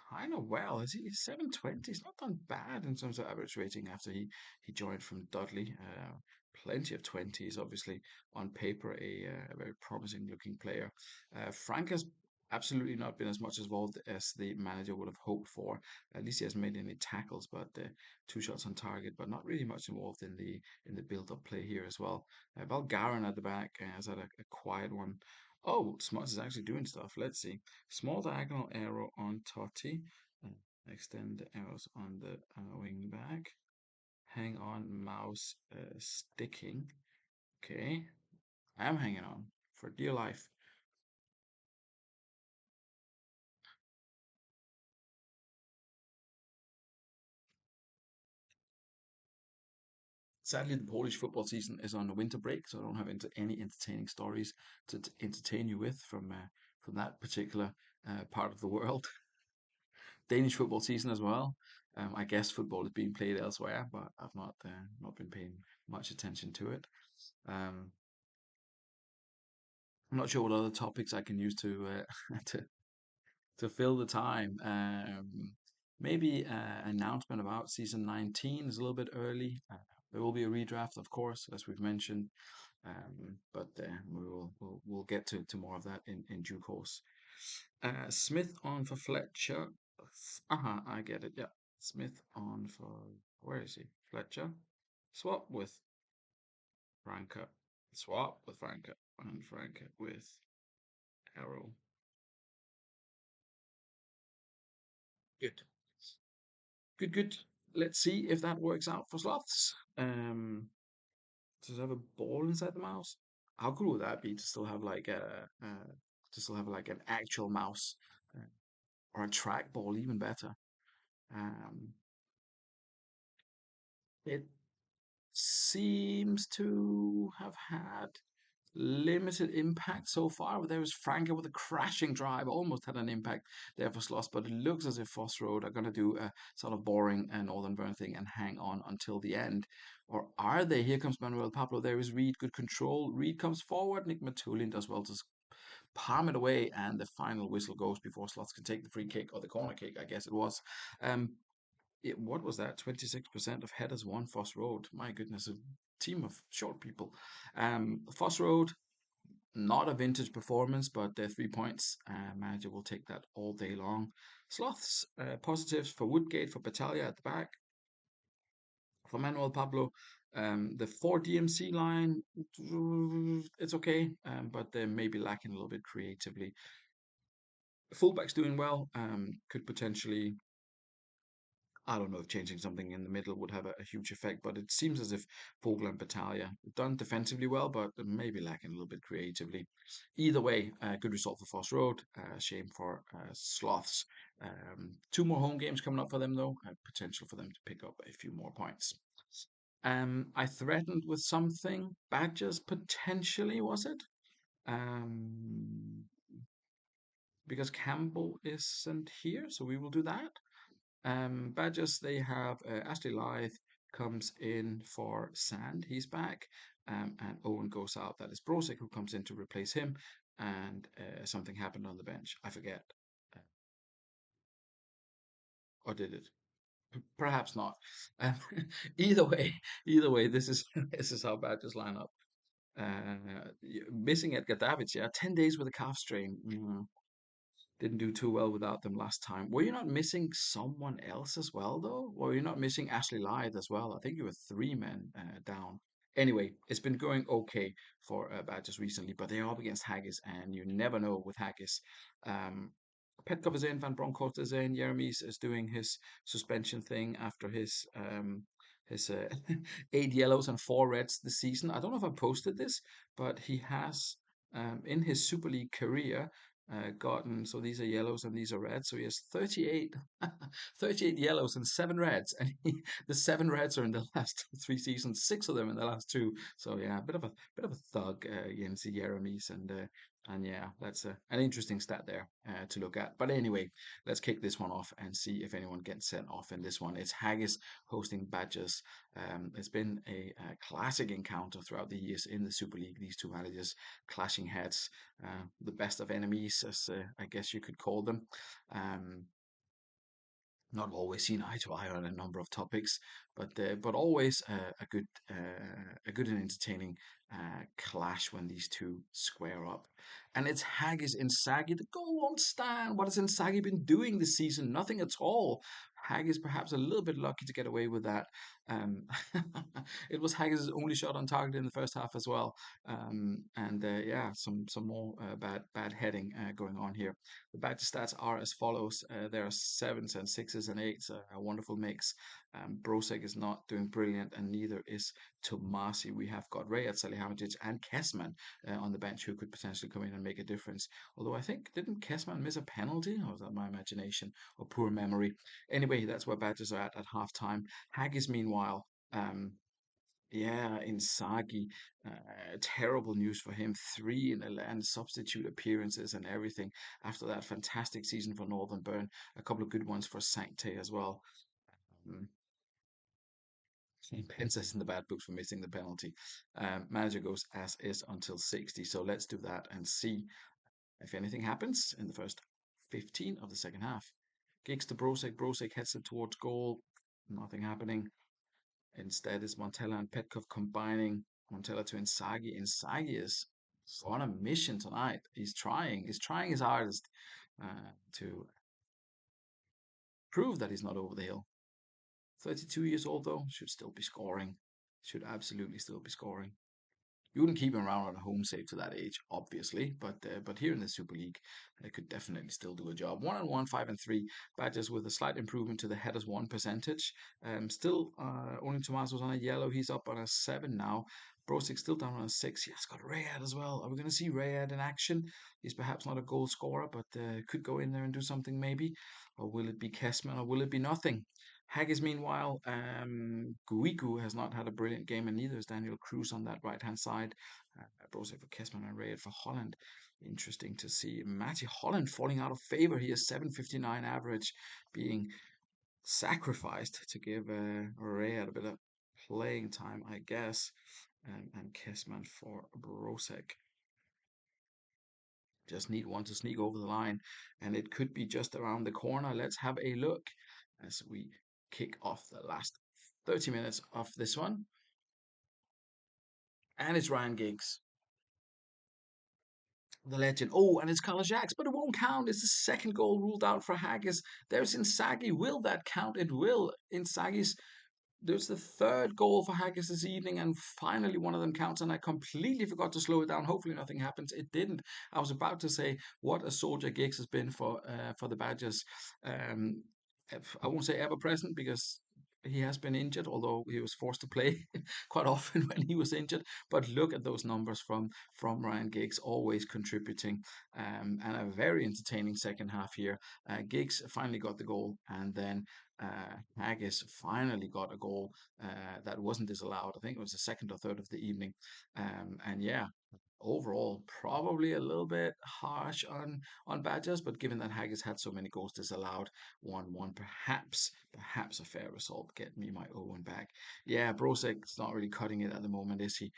kind of well. He's 720. He's not done bad in terms of average rating after he joined from Dudley. Plenty of 20s, obviously on paper a very promising looking player. Frank has absolutely not been as much involved as the manager would have hoped for. At least he hasn't made any tackles, but two shots on target, but not really much involved in the build-up play here as well. Valgarin at the back has had a quiet one. Oh, Smuts is actually doing stuff. Let's see. Small diagonal arrow on Totti. Uh, Extend the arrows on the wing back. Hang on, mouse sticking. Okay, I'm hanging on for dear life. Sadly, the Polish football season is on a winter break, so I don't have any entertaining stories to entertain you with from that particular part of the world. Danish football season as well. I guess football is being played elsewhere, but I've not been paying much attention to it. Um, I'm not sure what other topics I can use to to fill the time. Maybe announcement about season 19 is a little bit early. There will be a redraft, of course, as we've mentioned, but we'll get to more of that in due course. Smith on for Fletcher. I get it. Yeah, Smith on for where is he? Fletcher. Swap with Franca. Swap with Franca and Franca with Arrow. Good. Good, good. Let's see if that works out for sloths. Does it have a ball inside the mouse? How cool would that be to still have like to still have like an actual mouse uh, or a trackball, even better. Um, it seems to have had limited impact so far. But there was Franca with a crashing drive, almost had an impact there for Sloss, but it looks as if Foss Road are going to do a sort of boring Northern Burn thing and hang on until the end. Or are they? Here comes Manuel Pablo. There is Reed, good control. Reed comes forward. Nick Matulin does well to palm it away, and the final whistle goes before Slots can take the free kick or the corner kick, I guess it was. Um, what was that? 26% of headers won Foss Road. My goodness, a team of short people. Foss Road, not a vintage performance, but 3 points. Manager will take that all day long. Sloths, positives for Woodgate, for Battaglia at the back, for Manuel Pablo. The 4 DMC line, it's okay, but they may be lacking a little bit creatively. Fullback's doing well, could potentially, I don't know if changing something in the middle would have a huge effect, but it seems as if Vogel and Battaglia done defensively well, but maybe lacking a little bit creatively. Either way, good result for Foss Road. Shame for Sloths. Two more home games coming up for them, though. Potential for them to pick up a few more points. I threatened with something. Badgers potentially, was it? Um, because Campbell isn't here, so we will do that. Badgers, they have Ashley Lythe comes in for Sand. He's back. And Owen goes out. That is Brosick who comes in to replace him. And something happened on the bench. I forget. Uh, or did it? Perhaps not. Um, either way, either way, this is this is how Badgers line up. Missing Edgar Davids, yeah, 10 days with a calf strain. Didn't do too well without them last time. Were you not missing someone else as well, though? Or were you not missing Ashley Lythe as well? I think you were three men down. Anyway, it's been going okay for Badgers recently, but they're up against Haggis, and you never know with Haggis. Um, Petkov is in, Van Bronckhorst is in, Jeremy's is doing his suspension thing after his 8 yellows and 4 reds this season. I don't know if I posted this, but he has in his Super League career gotten, so these are yellows and these are reds. So he has 38, 38 yellows and seven reds. And the seven reds are in the last three seasons, six of them in the last two. So yeah, a bit of a thug, Jens Jeremies, and yeah, that's an interesting stat there to look at. But anyway, let's kick this one off and see if anyone gets sent off in this one. It's Haggis hosting Badgers. It's been a classic encounter throughout the years in the Super League. These two managers clashing heads, the best of enemies, as I guess you could call them. Um, not always seen eye to eye on a number of topics, but always a good and entertaining clash when these two square up. And it's Haggis Inzaghi. The goal won't stand. What has Inzaghi been doing this season? Nothing at all. Haggis perhaps a little bit lucky to get away with that. Um, it was Haggis' only shot on target in the first half as well. And yeah, some more bad heading going on here. The back to stats are as follows. There are sevens and sixes and eights, a wonderful mix. Brosek is not doing brilliant, and neither is Tomasi. We have got Rayat, Salihamidzic, and Kesman on the bench who could potentially come in and make a difference. Although I think, didn't Kesman miss a penalty? Or was that my imagination or poor memory? Anyway, that's where Badgers are at half time. Haggis, meanwhile, yeah, Inzaghi, terrible news for him. Three in 11 substitute appearances and everything after that fantastic season for Northern Bern. A couple of good ones for Sancte as well. Um, Pence is in the bad books for missing the penalty. Manager goes as is until 60. So let's do that and see if anything happens in the first 15 of the second half. Gigs to Brosek. Brosek heads it towards goal. Nothing happening. Instead, it's Montella and Petkov combining Montella to Inzaghi. Inzaghi is on a mission tonight. He's trying his hardest to prove that he's not over the hill. 32 years old, though, should still be scoring. Should absolutely still be scoring. You wouldn't keep him around on a home save to that age, obviously, but here in the Super League, they could definitely still do a job. 1-1, 5-3. Badgers with a slight improvement to the headers one percentage. Still, only Tomaso's on a yellow. He's up on a 7 now. Brosik still down on a 6. He has got Rayad as well. Are we going to see Rayad in action? He's perhaps not a goal scorer, but could go in there and do something maybe. Or will it be Kessman, or will it be nothing? Haggis, meanwhile, Guigu has not had a brilliant game, and neither is Daniel Cruz on that right hand side. Brose for Kessman and Rayed for Holland. Interesting to see Matty Holland falling out of favour. He has 759 average, being sacrificed to give Rayed a bit of playing time, I guess. And Kessman for Brosek. Just need one to sneak over the line, and it could be just around the corner. Let's have a look as we kick off the last 30 minutes of this one. And it's Ryan Giggs, the legend. Oh, and it's Carlos Jacques, but it won't count. It's the second goal ruled out for Haggis. There's Inzaghi. Will that count? It will. Inzaghi's there's the third goal for Haggis this evening, and finally one of them counts. And I completely forgot to slow it down. Hopefully nothing happens. It didn't. I was about to say what a soldier Giggs has been for the Badgers. Um, I won't say ever present because he has been injured, although he was forced to play quite often when he was injured. But look at those numbers from Ryan Giggs, always contributing, and a very entertaining second half here. Giggs finally got the goal, and then Haggis finally got a goal that wasn't disallowed. I think it was the second or third of the evening. And yeah, overall, probably a little bit harsh on Badgers, but given that Haggis had so many goals disallowed, 1-1, perhaps a fair result. Get me my Owen back. Yeah, Brosek's not really cutting it at the moment, is he?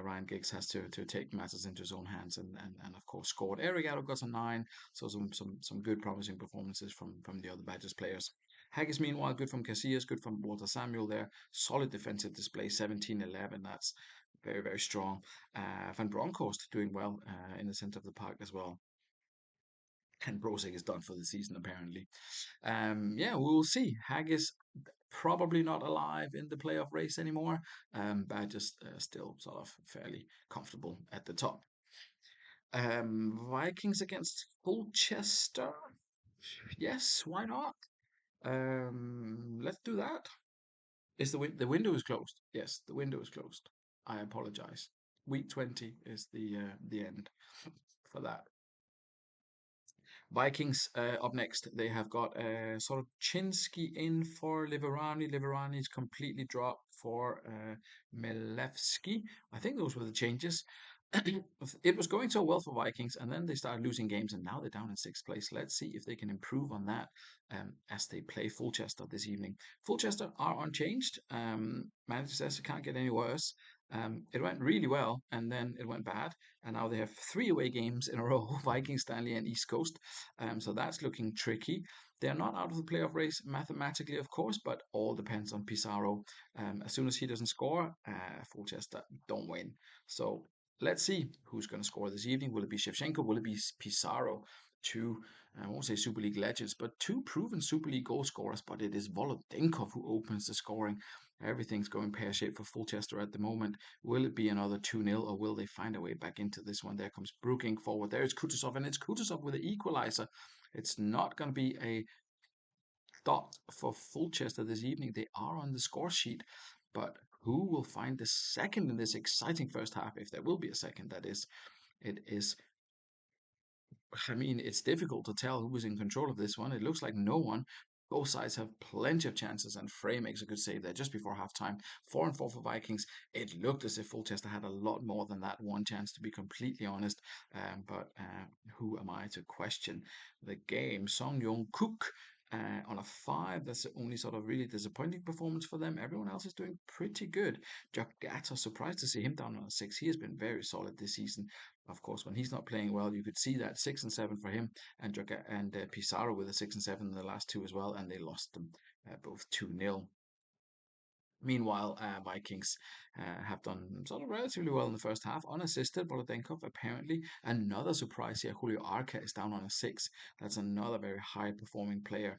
Ryan Giggs has to take matters into his own hands and of course scored. Eric Addo got a 9, so some good promising performances from the other Badgers players. Haggis, meanwhile, good from Casillas, good from Walter Samuel there. Solid defensive display, 17-11. That's very, very strong. Van Bronckhorst doing well in the centre of the park as well. And Brosig is done for the season, apparently. Yeah, we will see. Haggis probably not alive in the playoff race anymore, but just still sort of fairly comfortable at the top. Vikings against Colchester. Yes, why not? Let's do that. Is the window is closed? Yes, the window is closed. I apologize. Week 20 is the end for that. Vikings up next. They have got sort of Chinsky in for Liverani. Liverani's completely dropped for Milevski. I think those were the changes. It was going so well for Vikings, and then they started losing games, and now they're down in sixth place. Let's see if they can improve on that as they play Fulchester this evening. Fulchester are unchanged. Manager says it can't get any worse. It went really well, and then it went bad, and now they have three away games in a row: Vikings, Stanley, and East Coast. So that's looking tricky. They're not out of the playoff race mathematically, of course, but all depends on Pizarro. As soon as he doesn't score, Fulchester don't win. So let's see who's going to score this evening. Will it be Shevchenko? Will it be Pizarro? Two, I won't say Super League legends, but two proven Super League goal scorers. But it is Volodenkov who opens the scoring. Everything's going pear-shaped for Fulchester at the moment. Will it be another 2-0, or will they find a way back into this one? There comes Brooking forward. There's Kutuzov, and it's Kutuzov with the equalizer. It's not going to be a dot for Fulchester this evening. They are on the score sheet, but who will find the second in this exciting first half? If there will be a second, that is. It is I mean, it's difficult to tell who was in control of this one. It looks like no one. Both sides have plenty of chances, and Frey makes a good save there just before halftime. 4-4 for Vikings. It looked as if Fulchester had a lot more than that one chance, to be completely honest. But who am I to question the game? Song Yong Kook on a 5. That's the only sort of really disappointing performance for them. Everyone else is doing pretty good. Jack Gatter, surprised to see him down on a 6. He has been very solid this season. Of course, when he's not playing well, you could see that 6 and 7 for him, and Pizarro with a 6 and 7 in the last two as well, and they lost them both 2-0. Meanwhile, Vikings have done sort of relatively well in the first half, unassisted. Bolodenkov apparently another surprise here. Julio Arca is down on a 6. That's another very high performing player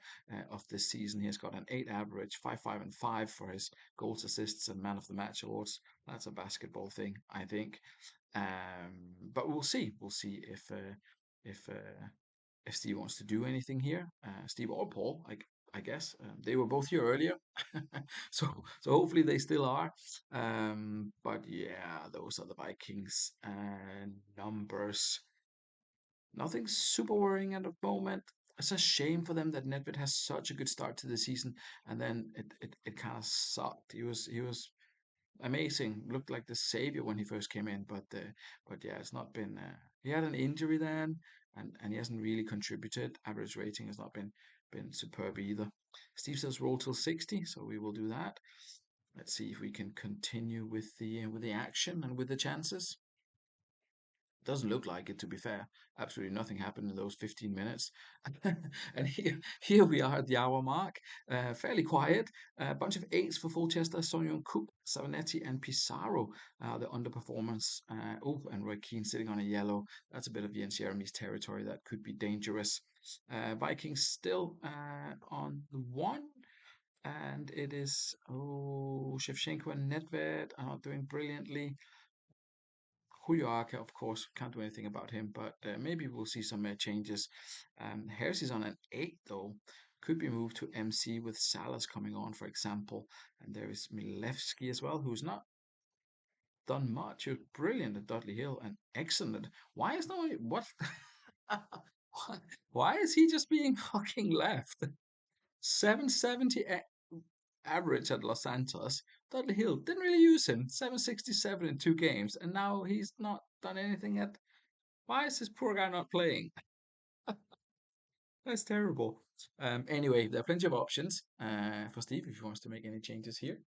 of this season. He has got an 8 average, 5, 5, and 5 for his goals, assists, and man of the match awards. That's a basketball thing, I think. But we'll see. We'll see if if Steve wants to do anything here. Steve or Paul, I guess they were both here earlier, so hopefully they still are. But yeah, those are the Vikings numbers. Nothing super worrying at the moment. It's a shame for them that Nedved has such a good start to the season, and then it kind of sucked. He was amazing. Looked like the savior when he first came in, but yeah, it's not been. He had an injury then, and he hasn't really contributed. Average rating has not been superb either. Steve says roll till 60, so we will do that. Let's see if we can continue with the action and with the chances. Doesn't look like it, to be fair. Absolutely nothing happened in those 15 minutes. And here we are at the hour mark. Fairly quiet. A bunch of 8s for Fulchester, Sonyon Cook, Savanetti, and Pizarro. The underperformance. And Roy Keane sitting on a yellow. That's a bit of Jens Jeremy's territory. That could be dangerous. Vikings still on the 1. And it is, Shevchenko and Nedved are not doing brilliantly. Julio Arca, of course, can't do anything about him, but maybe we'll see some changes. Harris is on an 8, though. Could be moved to MC with Salas coming on, for example. And there is Milevski as well, who's not done much. He was brilliant at Dudley Hill and excellent. Why is no what? Why is he just being fucking left? 770 average at Los Santos. Dudley Hill didn't really use him. 767 in 2 games, and now he's not done anything yet. Why is this poor guy not playing? That's terrible. Anyway, there are plenty of options for Steve if he wants to make any changes here.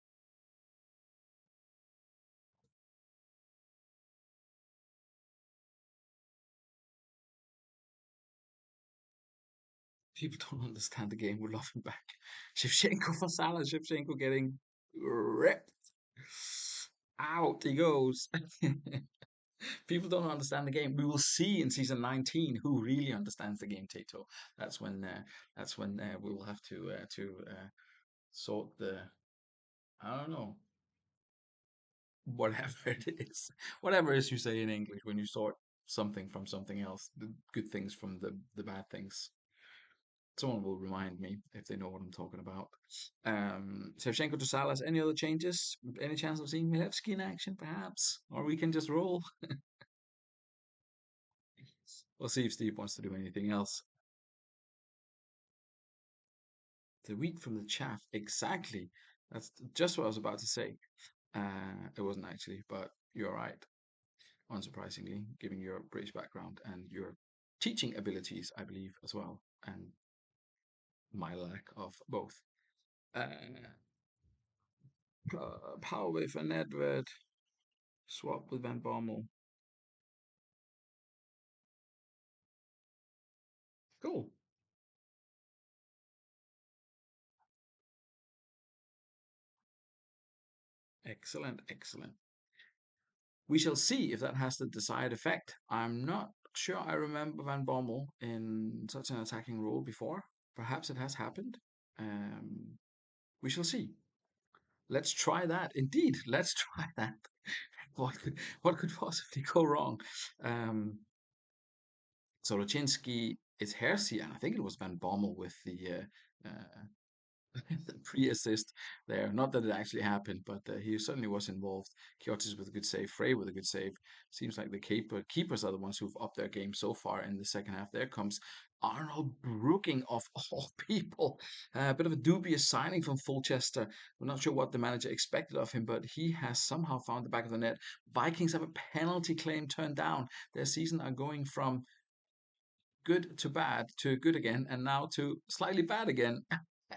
People don't understand the game. We're laughing back. Shevchenko for Salah. Shevchenko getting ripped. Out he goes. People don't understand the game. We will see in season 19 who really understands the game, Tato. That's when we will have to sort the I don't know whatever it is, whatever it is you say in English when you sort something from something else, the good things from the bad things. Someone will remind me if they know what I'm talking about. Shevchenko to Salas. Any other changes? Any chance of seeing Milevski in action, perhaps? Or we can just roll. We'll see if Steve wants to do anything else. the wheat from the chaff. Exactly. That's just what I was about to say. It wasn't actually, but you're right. Unsurprisingly, given your British background and your teaching abilities, I believe, as well, and my lack of both. Uh, Power with an Edward, swap with Van Bommel. Cool. Excellent, excellent. We shall see if that has the desired effect. I'm not sure I remember Van Bommel in such an attacking role before. Perhaps it has happened. Um, we shall see. Let's try that. Indeed, let's try that. What could possibly go wrong? Um, Soroczynski is Hersey, and I think it was Van Bommel with the pre-assist there. Not that it actually happened, but he certainly was involved. Kiotis with a good save, Frey with a good save. Seems like the keepers are the ones who've upped their game so far in the second half. There comes Arnold Brooking of all people. A bit of a dubious signing from Fulchester. We're not sure what the manager expected of him, but he has somehow found the back of the net. Vikings have a penalty claim turned down. Their season are going from good to bad to good again, and now to slightly bad again.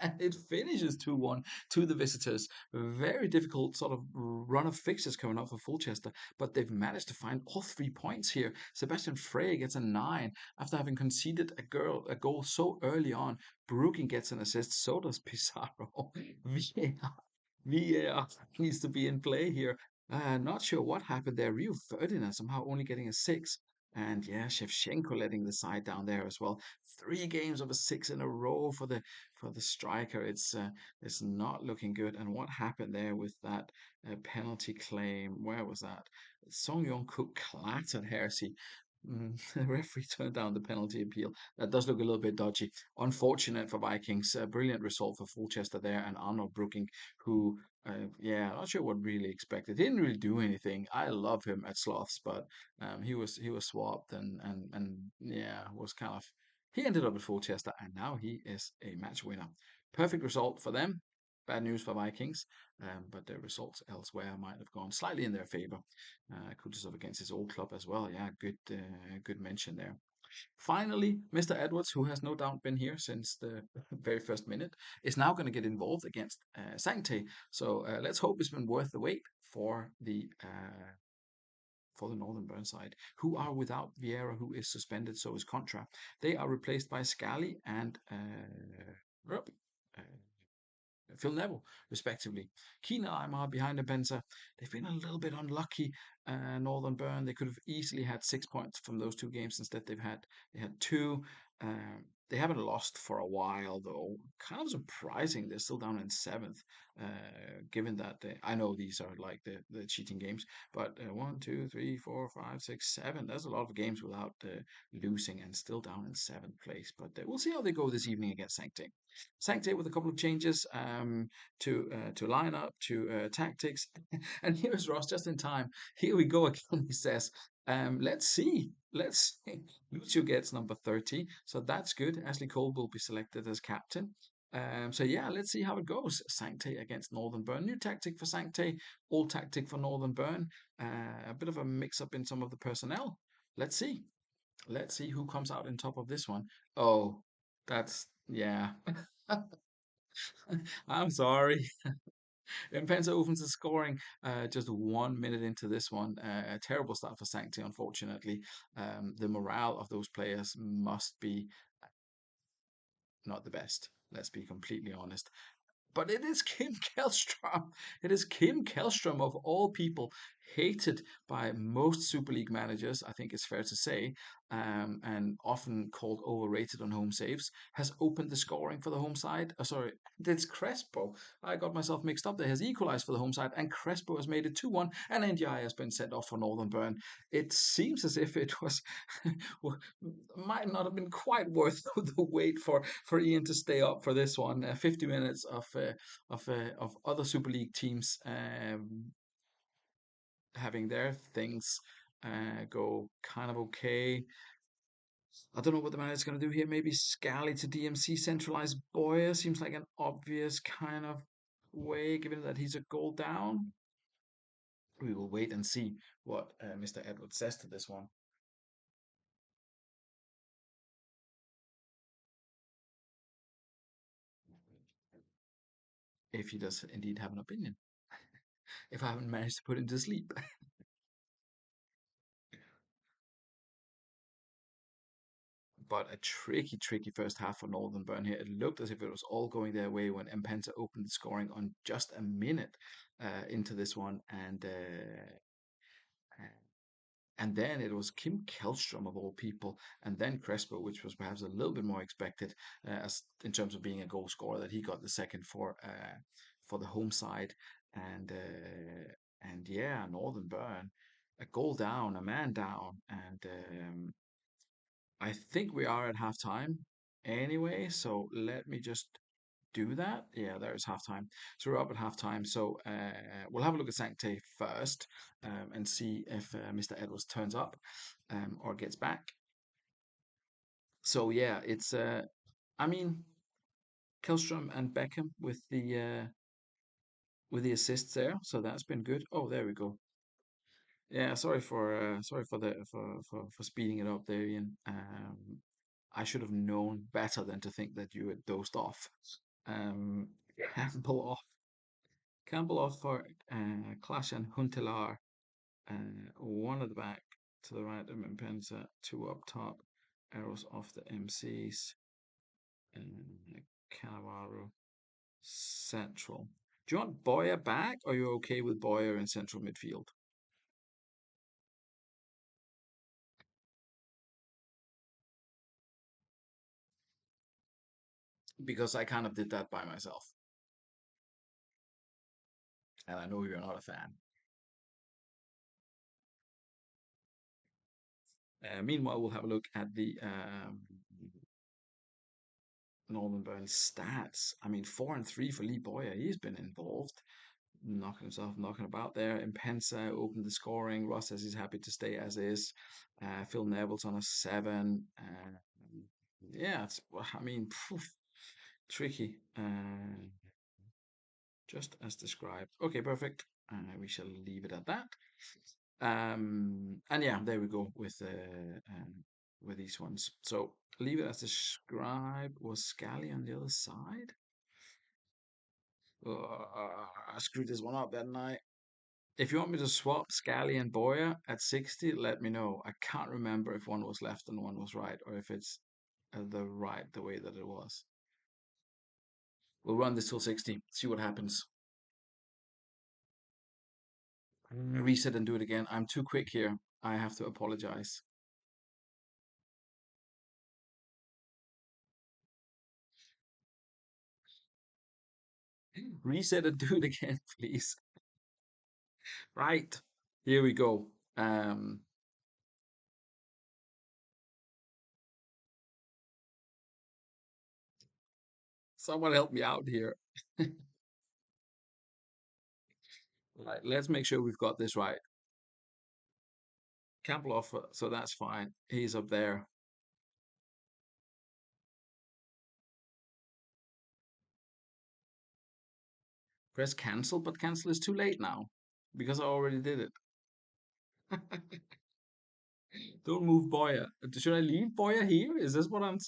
And it finishes 2-1 to the visitors. Very difficult sort of run of fixtures coming up for Fulchester, but they've managed to find all 3 points here. Sebastian Frey gets a 9 after having conceded a goal so early on. Brooking gets an assist, so does Pizarro. VAR needs to be in play here. Not sure what happened there. Rio Ferdinand somehow only getting a 6. And yeah, Shevchenko letting the side down there as well. 3 games of a 6 in a row for the striker. It's not looking good. And what happened there with that penalty claim? Where was that? Song Yong Kook clattered Hersey. The referee turned down the penalty appeal. That does look a little bit dodgy. Unfortunate for Vikings. A brilliant result for Fulchester there, and Arnold Brooking, who, yeah, not sure what really expected. He didn't really do anything. I love him at Sloths, but he was swapped and yeah, was kind of he ended up at Fulchester, and now he is a match winner. Perfect result for them. Bad news for Vikings, but the results elsewhere might have gone slightly in their favour. Kutuzov against his old club as well. Yeah, good mention there. Finally, Mr. Edwards, who has no doubt been here since the very first minute, is now going to get involved against Sancte. So let's hope it's been worth the wait for the Northern Burnside, who are without Vieira, who is suspended, so is Contra. They are replaced by Scally and Rupp. Uh, Phil Neville, respectively. Keane and Aymar behind the Benza. They've been a little bit unlucky. Northern Burn, they could have easily had 6 points from those 2 games. Instead, they had two. They haven't lost for a while, though. Kind of surprising. They're still down in seventh, given that I know these are like the cheating games, but one, two, three, four, five, six, seven. There's a lot of games without losing and still down in seventh place. But we'll see how they go this evening against Sancte. Sancte with a couple of changes to lineup, to tactics. And here's Ross just in time. Here we go again, he says. Let's see. Let's see. Lucio gets number 30, so that's good. Ashley Cole will be selected as captain. So yeah, let's see how it goes. Sancte against Northern Burn. New tactic for Sancte, old tactic for Northern Burn. A bit of a mix up in some of the personnel. Let's see. Let's see who comes out in top of this one. Oh, that's yeah. I'm sorry. Penza opens the scoring just 1 minute into this one. A terrible start for Sancti, unfortunately. The morale of those players must be not the best. Let's be completely honest. But it is Kim Kellstrom. It is Kim Kellstrom, of all people, hated by most Super League managers, I think it's fair to say, and often called overrated on home saves, has opened the scoring for the home side. Sorry, it's Crespo. I got myself mixed up there. Has equalised for the home side, and Crespo has made it 2-1, and NDI has been sent off for Northern Burn. It seems as if it was might not have been quite worth the wait for Ian to stay up for this one. 50 minutes of other Super League teams having their things go kind of okay. I don't know what the manager's going to do here. Maybe Scally to DMC centralize Boyer seems like an obvious kind of way, given that he's a goal down. We will wait and see what Mr. Edwards says to this one. If he does indeed have an opinion. If I haven't managed to put him to sleep. But a tricky, tricky first half for Northern Burn here. It looked as if it was all going their way when Mpenza opened the scoring on just a minute into this one, and then it was Kim Kellstrom of all people, and then Crespo, which was perhaps a little bit more expected as in terms of being a goal scorer, that he got the second for the home side, and yeah, Northern Burn, a goal down, a man down, and I think we are at halftime anyway. So let me just do that. Yeah, there's halftime. So we're up at halftime. So we'll have a look at Sancte first and see if Mr. Edwards turns up or gets back. So yeah, it's I mean Kelstrom and Beckham with the assists there. So that's been good. Oh, there we go. Yeah, sorry for the for speeding it up there, Ian. I should have known better than to think that you had dozed off. Um, Campbell off Campbell off for Clash and Huntelaar. One at the back to the right of Mpenza, two up top. Arrows off the MCs. And Cannavaro central. Do you want Boyer back, or are you okay with Boyer in central midfield? Because I kind of did that by myself, and I know you're not a fan. Meanwhile, we'll have a look at the Northern Burns stats. I mean, 4-3 for Lee Boyer. He's been involved, knocking about there. Impensa opened the scoring. Ross says he's happy to stay as is. Phil Neville's on a 7. Yeah, I mean, tricky. Just as described. Okay, perfect. We shall leave it at that. And yeah, there we go with these ones. So leave it as described. Was Scally on the other side? I screwed this one up, didn't I? If you want me to swap Scally and Boyer at 60, let me know. I can't remember if one was left and one was right, or if it's the way that it was. We'll run this till 60, see what happens. Reset and do it again. I'm too quick here. I have to apologize. Reset and do it again, please. Right. Here we go. Someone help me out here. Right, let's make sure we've got this right. Campbell off, so that's fine. He's up there. Press cancel, but cancel is too late now because I already did it. Don't move Boya. Should I leave Boya here? Is this what I'm?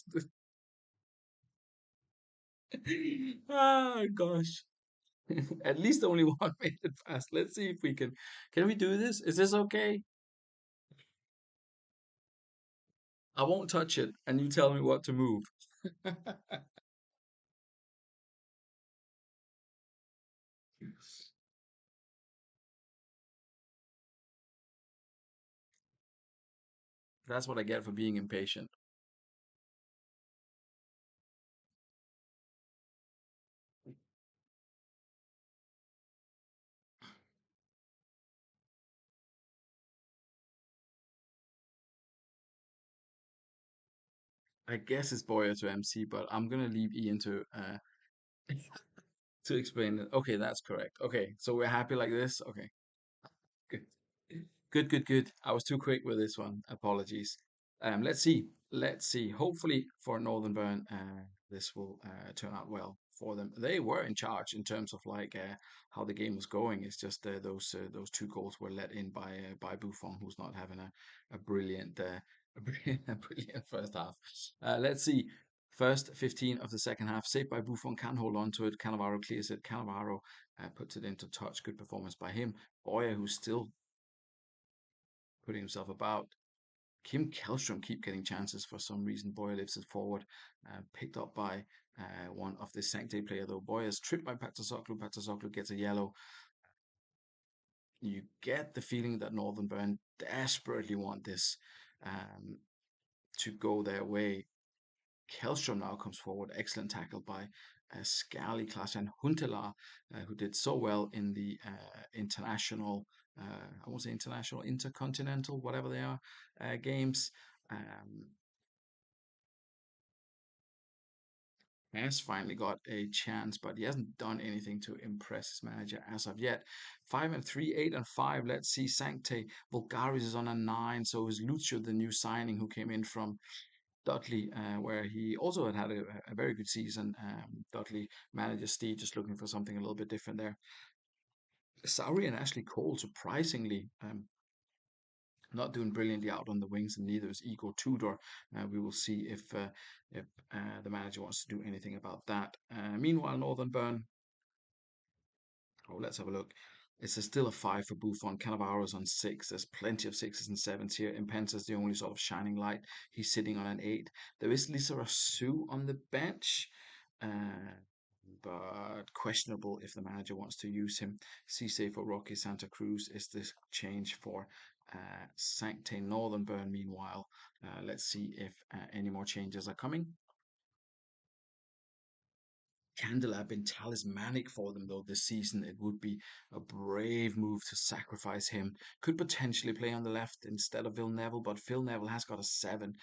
Ah, gosh. At least only 1 minute past. Let's see if we can. Can we do this? Is this okay? I won't touch it, and you tell me what to move. That's what I get for being impatient. I guess it's Boya to MC, but I'm gonna leave Ian to explain it. Okay, that's correct. Okay, so we're happy like this. Okay, good, good, good, good. I was too quick with this one. Apologies. Let's see. let's see. Hopefully for Northern Burn, this will turn out well for them. They were in charge in terms of like how the game was going. It's just those two goals were let in by Buffon, who's not having a brilliant a brilliant first half. Let's see. First 15 of the second half, saved by Buffon, can hold on to it. Cannavaro clears it. Cannavaro puts it into touch. Good performance by him. Boyer, who's still putting himself about. Kim Kellstrom keep getting chances for some reason. Boyer lifts it forward, picked up by one of the Sancte player though. Boyer's tripped by Patasoglu. Patasoglu gets a yellow. You get the feeling that Northern Burn desperately want this um, to go their way. Kellstrom now comes forward. Excellent tackle by Scally, Klaas-Jan Huntelaar, who did so well in the international, I won't say international, intercontinental, whatever they are, games. Um, has finally got a chance, but he hasn't done anything to impress his manager as of yet. 5-3, 8-5. Let's see. Sancte Bulgaris is on a 9, so is Lucio, the new signing who came in from Dudley, where he also had a very good season. Dudley manager Steve just looking for something a little bit different there. Sauri and Ashley Cole, surprisingly, not doing brilliantly out on the wings, and neither is Igor Tudor. We will see if the manager wants to do anything about that. Meanwhile, Northern Burn. Oh, let's have a look. It's still a 5 for Buffon. Cannavaro's on 6. There's plenty of 6s and 7s here. Impensa's the only sort of shining light. He's sitting on an 8. There is Lisa Rasu on the bench, uh, but questionable if the manager wants to use him. Cisse for Rocky Santa Cruz is the change for Sancte Northern Burn. Meanwhile, let's see if any more changes are coming. Candela have been talismanic for them though this season. It would be a brave move to sacrifice him. Could potentially play on the left instead of Phil Neville, but Phil Neville has got a 7,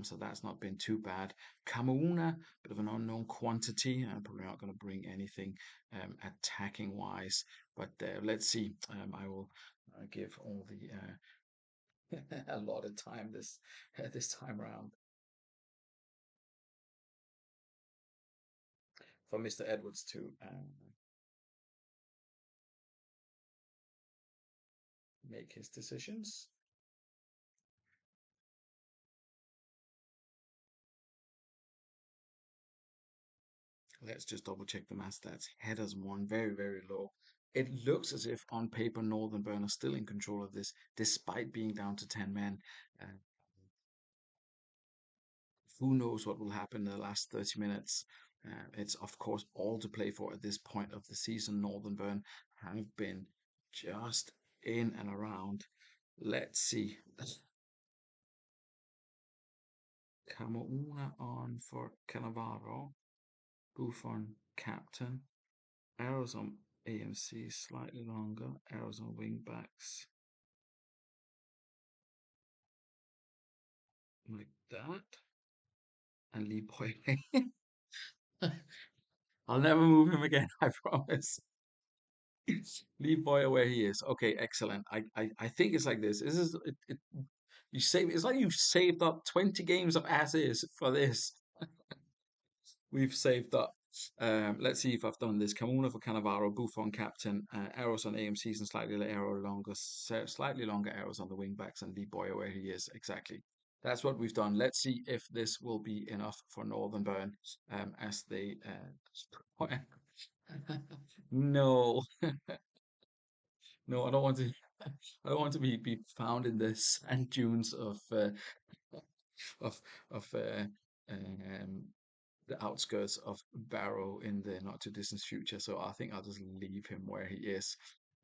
so that's not been too bad. Kamauna, bit of an unknown quantity, probably not going to bring anything attacking wise, but let's see. I will give all the a lot of time this time around for Mr. Edwards to make his decisions. Let's just double check the mass stats. Headers one, very, very low. It looks as if on paper Northern Burn are still in control of this, despite being down to 10 men. Uh, who knows what will happen in the last 30 minutes? It's, of course, all to play for at this point of the season. Northern Burn have been just in and around. Let's see. Camo on for Cannavaro. Buffon captain. Arrows on AMC slightly longer. Arrows on wing backs like that. And Lee Boyle. I'll never move him again, I promise. Leave Boyer where he is. Okay, excellent. I think it's like this. This is you save it's like you've saved up 20 games of as is for this. We've saved up. Let's see if I've done this. Camuna for Cannavaro, Buffon captain, arrows on AMCs and slightly longer arrows on the wing backs, and Lee Boyer where he is exactly. That's what we've done. Let's see if this will be enough for Northern Burn as they. No, no, I don't want to. I don't want to be found in the sand dunes of of um, the outskirts of Barrow in the not too distant future. So I think I'll just leave him where he is.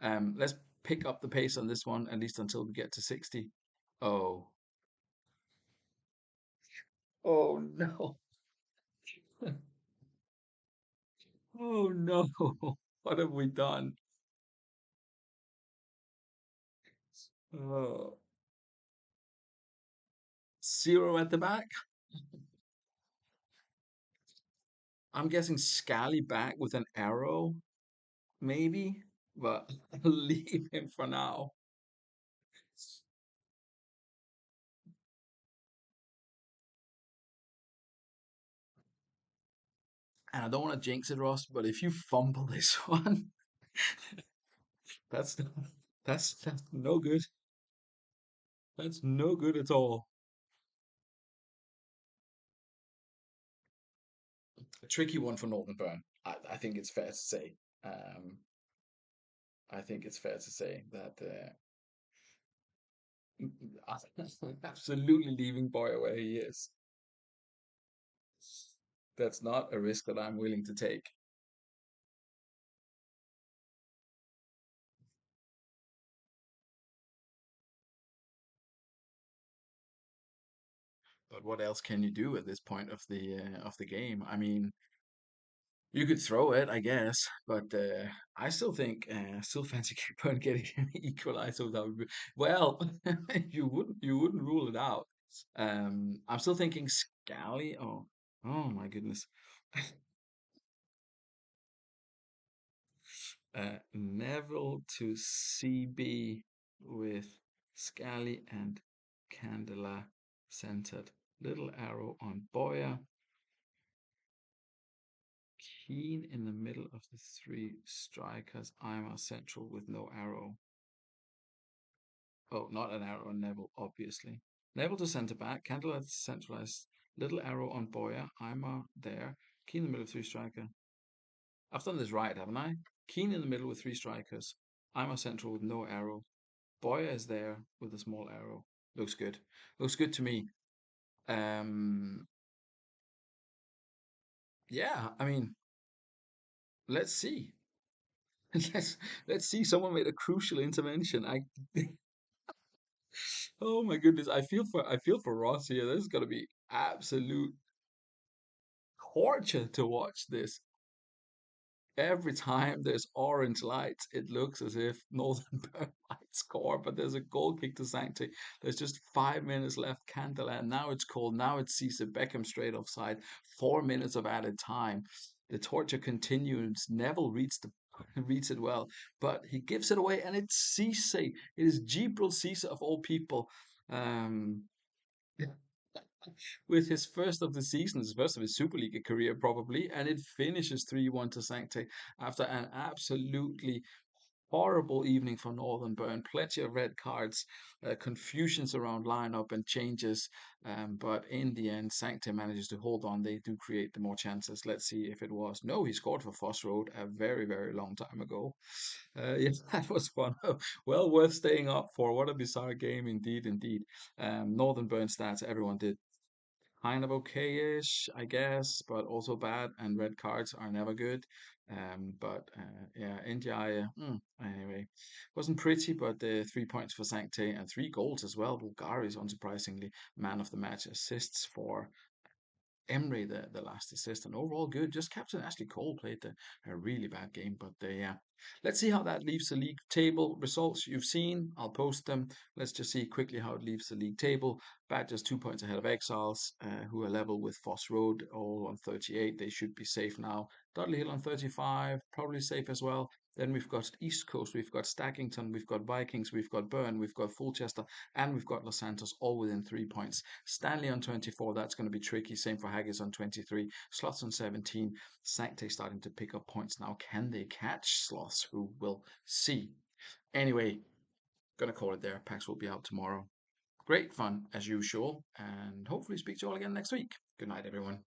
Let's pick up the pace on this one, at least until we get to 60. Oh, oh no, oh no, what have we done? Oh, 0 at the back. I'm guessing Scally back with an arrow, maybe, but I'll leave him for now. And I don't want to jinx it, Ross, but if you fumble this one, that's that's no good. That's no good at all. A tricky one for Northern Burn. I think it's fair to say. Um, I think it's fair to say that absolutely leaving Boyer where he is. That's not a risk that I'm willing to take. But what else can you do at this point of the game? I mean, you could throw it, I guess, but I still think, still fancy keeper and getting an equalizer. That would be well. You wouldn't rule it out. I'm still thinking Scally. Oh, oh my goodness. Neville to CB with Scally and Candela centered. Little arrow on Boya. Keen in the middle of the three strikers. I'm a central with no arrow. Oh, not an arrow on Neville, obviously. Neville to centre back. Candela centralized. Little arrow on Boya. I'm there. Keen in the middle of three striker. I've done this right, haven't I? Keen in the middle with three strikers. I'm a central with no arrow. Boya is there with a small arrow. Looks good. Looks good to me. Um, yeah, I mean, let's see. let's let's see. Someone made a crucial intervention. Oh my goodness, I feel for Ross here. This is gonna be absolute torture to watch this. Every time there's orange lights, it looks as if Northern Burn might score, but there's a goal kick to Sanctuary. There's just 5 minutes left. Candela, and now it's called. Now it's Cisse Beckham straight offside. 4 minutes of added time. The torture continues. Neville reads the reads it well, but he gives it away, and it's Cisse. It is Gibril Cisse of all people. Um, with his first of the season, his first of his Super League career probably, and it finishes 3-1 to Sancte after an absolutely horrible evening for Northern Burn. Plenty of red cards, confusions around lineup and changes, but in the end, Sancte manages to hold on. They do create the more chances. Let's see if it was. No, he scored for Foss Road a very, very long time ago. Yes, that was fun. Well worth staying up for. What a bizarre game indeed, indeed. Northern Burn stats, everyone did kind of okay-ish, I guess, but also bad. And red cards are never good. But yeah, India. Anyway, wasn't pretty, but 3 points for Sancte and 3 goals as well. Bulgari's unsurprisingly man of the match, assists for Emery, the last assist, and overall good. Just Captain Ashley Cole played a really bad game, but yeah. Let's see how that leaves the league table results you've seen. I'll post them. Let's just see quickly how it leaves the league table. Badgers 2 points ahead of Exiles, who are level with Foss Road, all on 38. They should be safe now. Dudley Hill on 35, probably safe as well. Then we've got East Coast, we've got Stackington, we've got Vikings, we've got Burn, we've got Fulchester, and we've got Los Santos all within 3 points. Stanley on 24, that's going to be tricky. Same for Haggis on 23, Slots on 17. Sancte starting to pick up points now. Can they catch Sloths? Who will see? Anyway, gonna call it there. Packs will be out tomorrow. Great fun as usual, and hopefully speak to you all again next week. Good night, everyone.